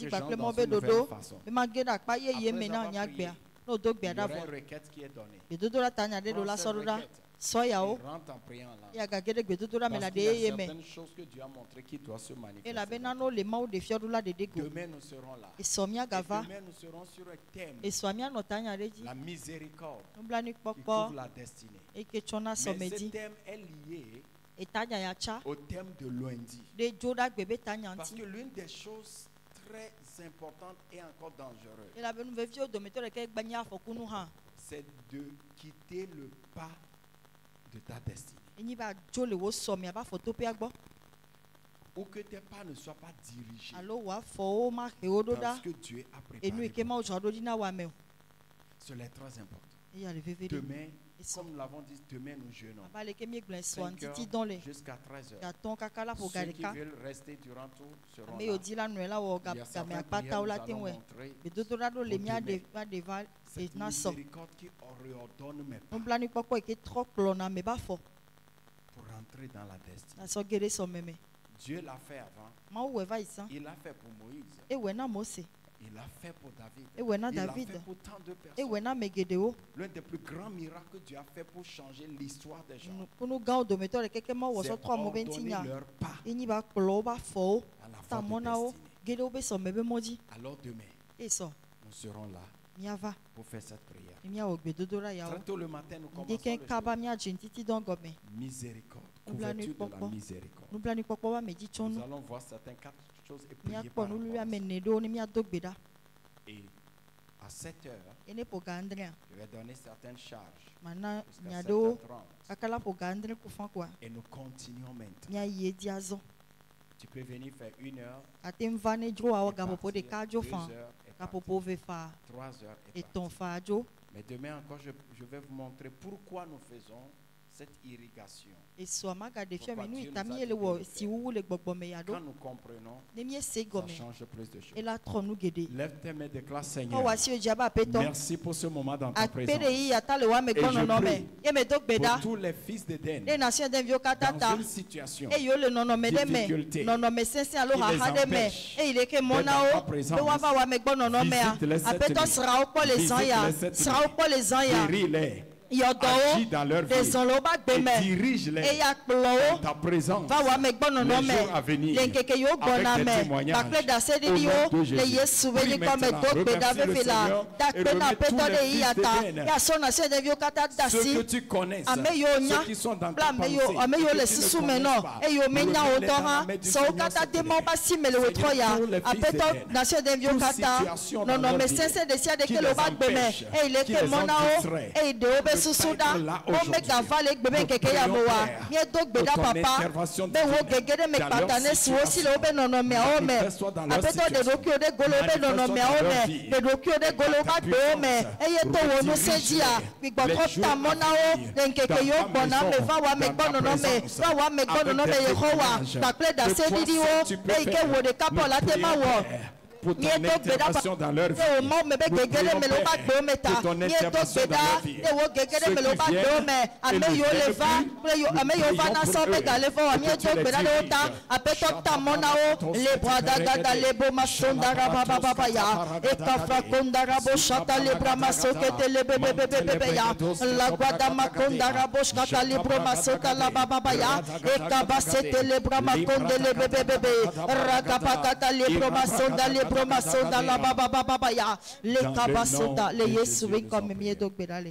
F: j'entre dans une nouvelle façon. Après avoir prié,
G: no do gbe
F: Il y
G: da
F: aura
G: vo
F: une requête qui est donnée.
G: gbedodo la tanya de do la
F: Prends
G: so
F: cette
G: da
F: requête.
G: so ya o
F: Rentre en priant là.
G: ya ga gede gbedodo la me la
F: Parce
G: de
F: qu'il y a
G: ye me
F: certaines choses que Dieu a montré qui doivent se
G: e la
F: manifester.
G: be na no le ma o de fiodu la de de go
F: Demain nous serons là.
G: e so mi
F: Et
G: gava
F: demain nous serons sur un thème.
G: e so mi no tanya re ji
F: La miséricorde
G: no bla ni
F: qui
G: popo
F: couvre la destinée.
G: e ke chona so
F: Mais ce
G: medi
F: thème est lié
G: e tanya ya cha
F: au thème de lundi.
G: de joda gbebe tanya
F: Parce
G: nti
F: que l'une des choses très importantes et encore dangereuses,
G: e la be nu ve fio do meto de ke gbanya afokunu ha
F: c'est de quitter le pas de ta destinée.
G: enyi ba jo le wo so mi aba foto pe agbo
F: Ou que tes pas ne soient pas dirigés
G: alo wa fo o ma he o do
F: dans
G: da
F: ce que Dieu a
G: enu
F: préparé.
G: eke ma o jado di na wa me
F: Cela est très important.
G: e ya le veve de
F: Demain,
G: so
F: comme nous l'avons dit, demain nous jeûnons.
G: aba le ke mi gble so
F: 5
G: antiti don le
F: heures jusqu'à 13 heures.
G: ya ton kakala po
F: Ceux qui
G: garika
F: veulent rester durant tout seront
G: me yo
F: là.
G: di la nu la wo ga
F: Il y a
G: ga me
F: certaines
G: akpata o
F: prières
G: la
F: nous
G: tin
F: allons
G: we
F: montrer.
G: be do do da do le mi
F: Pour
G: ade
F: demain.
G: va de va e
F: Cette
G: na so
F: miséricorde qui réordonne mes pas
G: no bla ni popo e ke tro klo na me ba fo
F: pour rentrer dans la destinée.
G: na so gere so meme
F: Dieu l'a fait avant.
G: ma o we va isa
F: Il l'a fait pour Moïse.
G: e we na Mose
F: Il l'a fait pour David.
G: e we na
F: Il l'a
G: David
F: fait pour tant de
G: e
F: personnes.
G: we na megede o
F: L'un des plus grands miracles que Dieu a fait pour changer l'histoire des gens,
G: kunu ga o do meto le keke ma wo
F: c'est
G: so tro mo benti
F: ordonner
G: nya
F: leur pas
G: enyi ba klo ba fo
F: à la
G: ta
F: voie
G: mona
F: de
G: o
F: destinée.
G: gere o be so mebe moji
F: Alors demain,
G: e so
F: nous serons là
G: mi ava
F: pour faire cette prière.
G: mi a o gbe do do ra ya
F: Très
G: o
F: tôt le matin, nous
G: de
F: commençons
G: ke
F: le
G: kaba
F: jeûne.
G: mi a jintiti don go me
F: Miséricorde,
G: Oubla nu
F: couverture de la
G: popo.
F: miséricorde.
G: nu bla ni popo wa meji
F: Nous
G: chonu
F: allons voir certaines 4 choses et
G: mi a
F: prier
G: po
F: par
G: nu lu
F: rapport
G: ya
F: à
G: me
F: ça.
G: ne do ni mi a do gbe da
F: Et à 7 heures,
G: ene po ga andrea
F: je vais donner certaines charges
G: mana
F: jusqu'à
G: nya do
F: 7h30.
G: kakala po ga andre ku fa kwa
F: Et nous continuons maintenant.
G: mi a ye di azo
F: Tu peux venir faire 1 heure,
G: ate mva ne jo wa
F: et
G: ga popo de
F: partir,
G: ka jo
F: 2
G: fa
F: heures et
G: ka
F: partir,
G: popo ve fa
F: 3 heures et
G: e
F: partir.
G: ton fa jo
F: Mais demain encore, je vais vous montrer pourquoi nous faisons cette irrigation.
G: e so ma ga de fia me
F: Pourquoi
G: nu
F: Dieu
G: ita
F: nous a
G: mi
F: dit
G: ele
F: de
G: wo
F: le
G: si
F: faire.
G: wu le gbogbo me ya do
F: Quand nous comprenons,
G: ne mi se go
F: ça
G: me
F: change plus de
G: e
F: choses.
G: la tro nu gede
F: Lève tes mains, déclare
G: o
F: Seigneur.
G: wa si o jaba peto
F: Merci pour ce moment dans ta
G: akpere
F: présence.
G: yi ya ta le wa me
F: Et
G: gbono
F: je
G: no me
F: prie
G: e me do gbe da
F: Pour tous les fils d'Éden,
G: e na se den vio kata
F: dans
G: ta
F: une situation
G: e yo le nono me de me
F: difficulté
G: nono me sense alo
F: qui
G: ha
F: les
G: ha de me
F: empêche
G: e ile ke mona
F: d'être dans ta
G: o
F: présence,
G: be wa va wa me gbono no me a
F: visite-les cette
G: apeto
F: nuit.
G: sra o po le zan ya
F: Visite-les cette
G: sra o po le zan ya
F: guéris-les,
G: yodo
F: agis dans leur
G: o de
F: vie
G: zan lo ba gbe
F: et
G: me
F: dirige-les
G: e ya kplo
F: dans
G: o
F: ta présence.
G: va wa me gbono no
F: Les
G: me
F: jours à venir,
G: le nkeke yo gbona
F: avec des
G: me
F: témoignages.
G: bakple da se di
F: Au
G: di
F: nom
G: o
F: de Jésus.
G: le yesu be
F: Prie
G: ni ko me
F: maintenant,
G: do gbe da
F: remercie le
G: fe la
F: Seigneur
G: da
F: et
G: pe na
F: remets
G: peto
F: tous les
G: de
F: fils
G: ya ta
F: d'Éden.
G: ya so na se de vio kata da
F: Ceux
G: si
F: que tu connais,
G: ame yo nya
F: ceux qui sont dans
G: bla
F: ta
G: me yo
F: pensée,
G: ame yo
F: et
G: le
F: que tu ne
G: susu me
F: connais
G: no
F: pas,
G: e yo me nya o
F: remets-les
G: to
F: dans la
G: ha
F: main du
G: so
F: Seigneur
G: kata
F: cette
G: de mo
F: nuit.
G: ba si me le wo tro ya
F: Seigneur, tous les fils
G: apeto
F: d'Éden,
G: na se de vio
F: toute
G: kata
F: situation
G: no
F: dans
G: no
F: leur
G: me
F: vie
G: sense de sia de
F: qui
G: ke lo
F: les
G: ba gbe me
F: empêche,
G: e ile
F: qui
G: ke
F: les
G: mo na o
F: empêcherait
G: e de o be
F: de
G: susu
F: pas
G: da
F: être là
G: o me
F: aujourd'hui.
G: ga va le gbe me
F: Nous
G: keke ya mo wa
F: prions,
G: ye do gbe da
F: pour ton
G: papa
F: intervention
G: be wo
F: divine
G: gegede me
F: dans
G: pata
F: leur
G: ne si o si le o be no no me o me
F: Manifeste-toi dans leur
G: apeto de
F: situation.
G: do ki o de golo be no no me o
F: Manifeste-toi dans
G: me
F: leur vie.
G: de do ki o de golo ba gbe o me e ye to wo nu se ji a gbigbo
F: Les
G: ko
F: jours
G: ta
F: à
G: mo na o
F: venir,
G: de nkeke
F: dans
G: yo
F: ta
G: gbona me
F: maison,
G: va wa me
F: dans ta
G: gbono no me
F: présence,
G: va wa me gbono no me
F: avec des
G: yehowa
F: témoignages
G: gbakple da
F: que
G: se
F: toi
G: didi
F: seul
G: o
F: tu peux
G: e ike
F: faire.
G: wo de kapo
F: Nous
G: la te ma
F: prions,
G: wo
F: Père, pour ton
G: Nye to gbeda pa
F: intervention dans leur vie.
G: e o mo me be
F: Nous
G: gegede
F: prions,
G: me lo ba
F: Père,
G: gbe o me ta
F: pour ton
G: Nye to
F: intervention dans
G: gbeda
F: leur vie.
G: e wo gegede
F: Ceux
G: me lo
F: qui
G: ba gbe o
F: viennent
G: me
F: et
G: ame
F: ne
G: yo le
F: viennent
G: va
F: plus,
G: yo ame yo va
F: prions
G: na
F: pour
G: so be
F: eux,
G: ga le fo wa
F: et
G: mi
F: que
G: to
F: tu les
G: gbeda le
F: diriges.
G: ta apeto ta mo na o le brada da le bo ma sonda ra ba ba ba ya e ka fra konda ra bo shata le brama so ke te le be be be be be ya la guada ma konda ra bo shata le brama so ta la ba ba ba ya e ka ba se te le brama konde le be be be be ra ka pa ka ta le brama sonda le brama sonda la ba ba ba ba ya le
F: Dans
G: ka
F: le
G: ba
F: nom
G: sonda
F: de
G: le yesu
F: Jésus,
G: wi
F: nous
G: ko
F: en
G: me mi
F: prions.
G: do gbeda le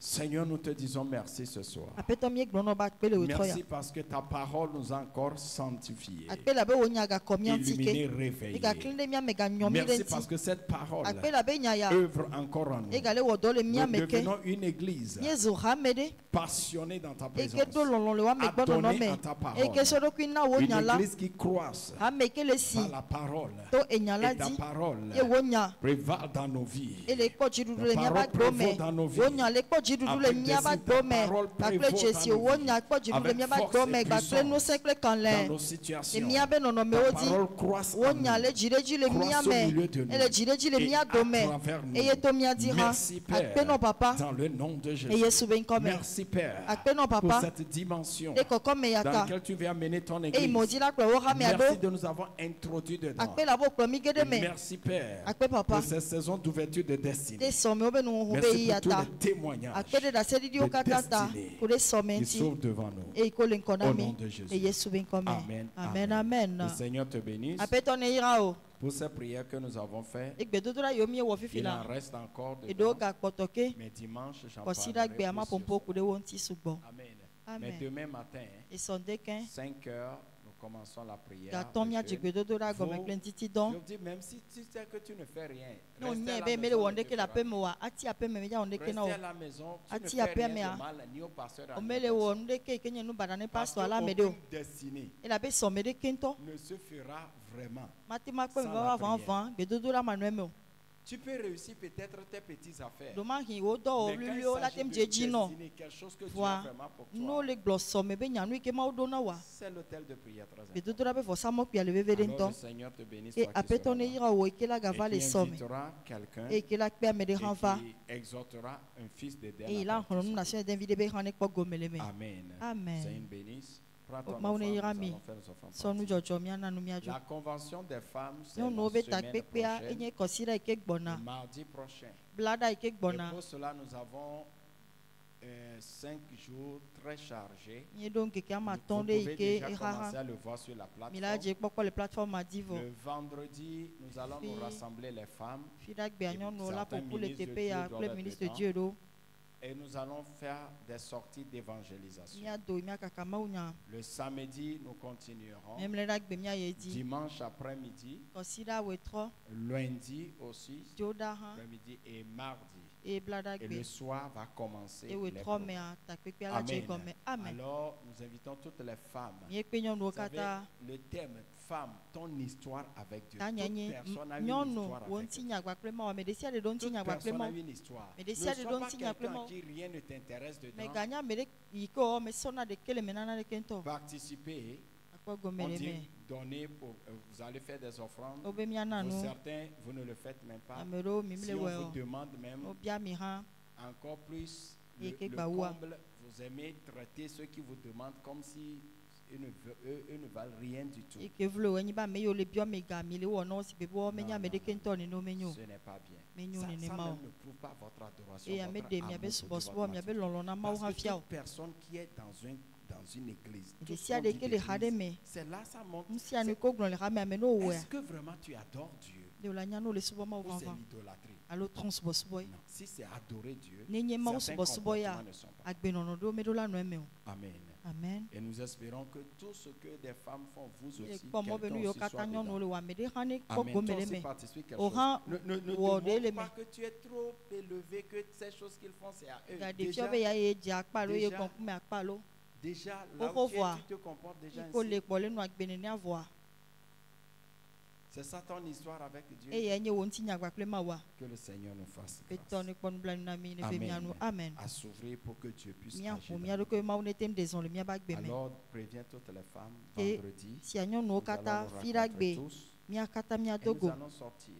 F: Seigneur, nous te disons merci ce soir.
G: apeto mi gbono ba pe le wo tro ya
F: Merci parce que ta parole nous a encore sanctifiés,
G: akpela be wo nya ga komianti
F: illuminés,
G: ke
F: réveillés.
G: e ga klinde mi me ga nyomi
F: Merci
G: le
F: parce
G: ti
F: que cette parole
G: akpela be nya ya
F: œuvre encore en
G: e
F: nous.
G: ga le wo do le mi
F: Nous
G: me ke
F: devenons une église
G: yezu ha me de
F: passionnée dans ta
G: e
F: présence.
G: ke do lon le wa me gbono no
F: Adonnée
G: me
F: à ta parole.
G: e ke so do kwina wo nya
F: Une
G: la
F: église qui croise
G: ha me ke le si
F: par la parole.
G: to e nya la
F: Et ta
G: di
F: parole
G: e wo nya
F: prévale dans nos vies.
G: e le ko jiru
F: Ta
G: le nya ba
F: parole
G: gbo me
F: prévaut dans nos vies.
G: wo nya le ko
F: nos situations. Ta parole croisse en nous. Croisse au milieu de nous. Et à travers nous. Merci Père, dans le nom de Jésus. Merci Père, pour cette dimension dans laquelle tu veux amener ton Église. Merci de nous avoir introduits dedans. Et merci Père pour cette saison d'ouverture de destinée. Merci pour tous les témoignages de destinée qui s'ouvrent devant nous. Au nom de Jésus. Amen. Amen. Amen. Le Seigneur te bénisse. Pour ces prières que nous avons faites, il en reste encore dedans. Mais dimanche, j'en parlerai plus. Amen. Mais demain matin, 5 heures, nous commençons la prière. Je dis, même si tu sais que tu ne fais rien, restez à la maison. Restez à la maison, tu ne fais rien de mal ni au pasteur parce qu'aucune destinée ne se fera vraiment sans la prière. Tu peux réussir peut-être tes petites affaires. Mais quand il s'agit de destiner quelque chose que tu as vraiment pour toi, c'est l'autel de prière très important. Alors le Seigneur te bénisse et qui invitera quelqu'un et qui exhortera un fils de Dieu. Amen. C'est une bénisse. La convention des femmes, c'est la semaine prochaine, mardi prochain. Et pour cela, nous avons 5 jours très chargés. Vous pouvez déjà commencer à le voir sur la plateforme. Le vendredi, nous allons nous rassembler les femmes. Certains ministres de Dieu doivent être dedans. Et nous allons faire des sorties d'évangélisation. Le samedi, nous continuerons. Dimanche après-midi. Lundi aussi. Après-midi et mardi. Et le soir va commencer. Amen. Alors, nous invitons toutes les femmes. Vous savez, le thème femme, ton histoire avec Dieu. Toute personne a une histoire avec Dieu. Toute personne a une histoire. Ne sois pas quelqu'un qui rien ne t'intéresse dedans. Participez. On dit donner pour, vous allez faire des offrandes. Pour certains, vous ne le faites même pas. Si on vous demande même encore plus le comble, vous aimez traiter ceux qui vous demandent comme si eux ne valent rien du tout. Ce n'est pas bien. Ça même ne prouve pas votre adoration, votre amour. Parce que toute personne qui est dans une église, c'est là ça montre. Est-ce que vraiment tu adores Dieu ou c'est l'idolâtrie? Non. Si c'est adorer Dieu, certains comportements ne sont pas. Amen. Amen. Et nous espérons que tout ce que des femmes font, vous aussi, quelqu'un aussi soit dedans. Amen. Toi aussi participe quelque chose. Ne te montre pas que tu es trop élevé, que ces choses qu'ils font, c'est à eux. Déjà, là où tu te comportes déjà ainsi. C'est ça ton histoire avec Dieu. Que le Seigneur nous fasse grâce. Amen. À s'ouvrir pour que Dieu puisse agir. Alors, préviens toutes les femmes vendredi. Nous allons nous rencontrer tous. Et nous allons sortir.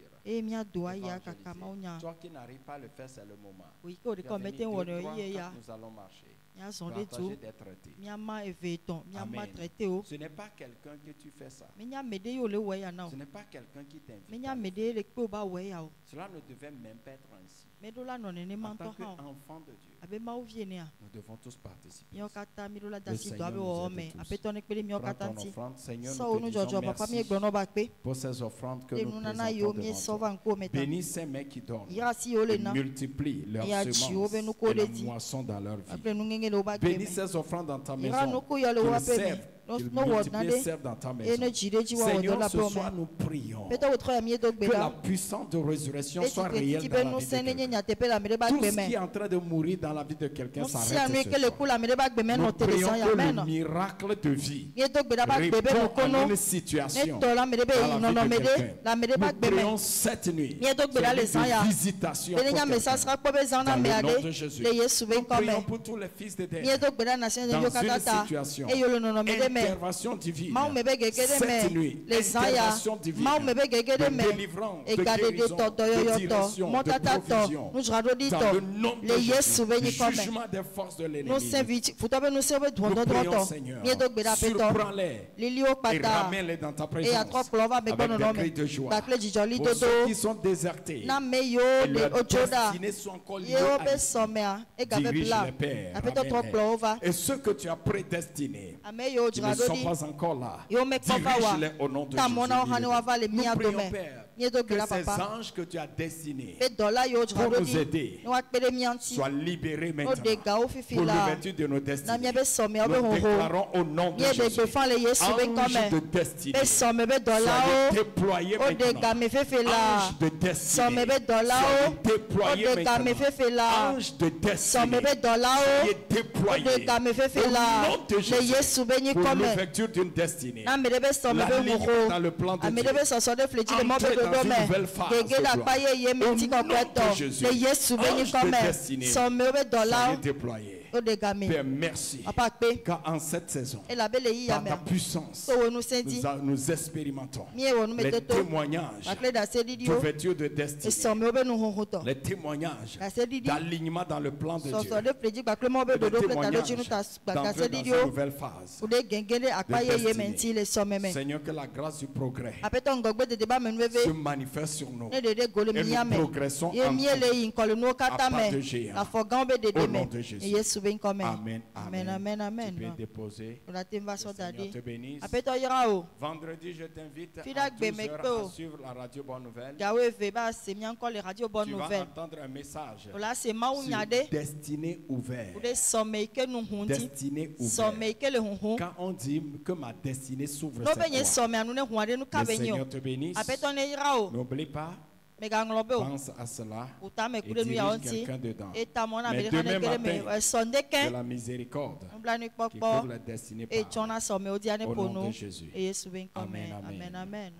F: Toi qui n'arrives pas à le faire, c'est le moment. Nous allons marcher. Partager des traités. Amen. Ce n'est pas quelqu'un que tu fais ça. Ce n'est pas quelqu'un qui t'invite. Cela ne devait même pas être ainsi. En tant qu'enfant de Dieu, nous devons tous participer. Le Seigneur nous aide tous. Prends ton offrande. Seigneur, nous te disons merci pour ces offrandes que nous présentons devant toi. Bénis ces mains qui donnent et multiplie leurs semences et la moisson dans leur vie. Bénis ces offrandes dans ta maison, qu'ils servent qu'ils multiplient, servent dans ta maison. Seigneur, ce soir nous prions que la puissance de résurrection soit réelle dans la vie de quelqu'un. Tout ce qui est en train de mourir dans la vie de quelqu'un s'arrête ce soir. Nous prions que le miracle de vie répond à une situation dans la vie de quelqu'un. Nous prions cette nuit de visitation pour quelqu'un. Dans le nom de Jésus. Nous prions pour tous les fils de Dieu dans une situation. Intervention divine cette nuit. Intervention divine de délivrance, de guérison, de direction, de provision. Dans le nom de Jésus. Jugement des forces de l'ennemi. Nous prions, Seigneur, surprends-les et ramène-les dans ta présence avec des cris de joie. Pour ceux qui sont désertés et leurs destinées sont encore liées à dirige les pères. Et ceux que tu as prédestinés, qui ne sont pas encore là, dirige-les au nom de Jésus. Nous prions, Père, que ces anges que tu as destinés pour nous aider soient libérés maintenant pour l'ouverture de nos destinées. Nous déclarons au nom de Jésus, anges de destinée, soyez déployés maintenant. Anges de destinée, soyez déployés maintenant. Anges de destinée, soyez déployés au nom de Jésus pour l'ouverture d'une destinée. La ligne dans le plan de Dieu. Entrez dans une nouvelle phase de gloire. Au nom de Jésus, anges de destinée, soyez déployés. Père, merci, car en cette saison, par ta puissance, nous expérimentons les témoignages d'ouverture de destinée, les témoignages d'alignement dans le plan de Dieu, les témoignages d'entrer dans une nouvelle phase de destinée. Seigneur, que la grâce du progrès se manifeste sur nous et nous progressons en tout, à pas de géant, au nom de Jésus. Amen, amen, amen, amen. Tu peux déposer. Le Seigneur te bénisse. Vendredi, je t'invite à 12h à suivre la radio Bonne Nouvelle. Tu vas entendre un message sur destinée ouverte. Destinée ouverte. Quand on dit que ma destinée s'ouvre, c'est quoi? Le Seigneur te bénisse. N'oublie pas. Pense à cela et dirige quelqu'un dedans. Mais demain matin, de la miséricorde qui couvre la destinée par au nom de Jésus. Amen, amen.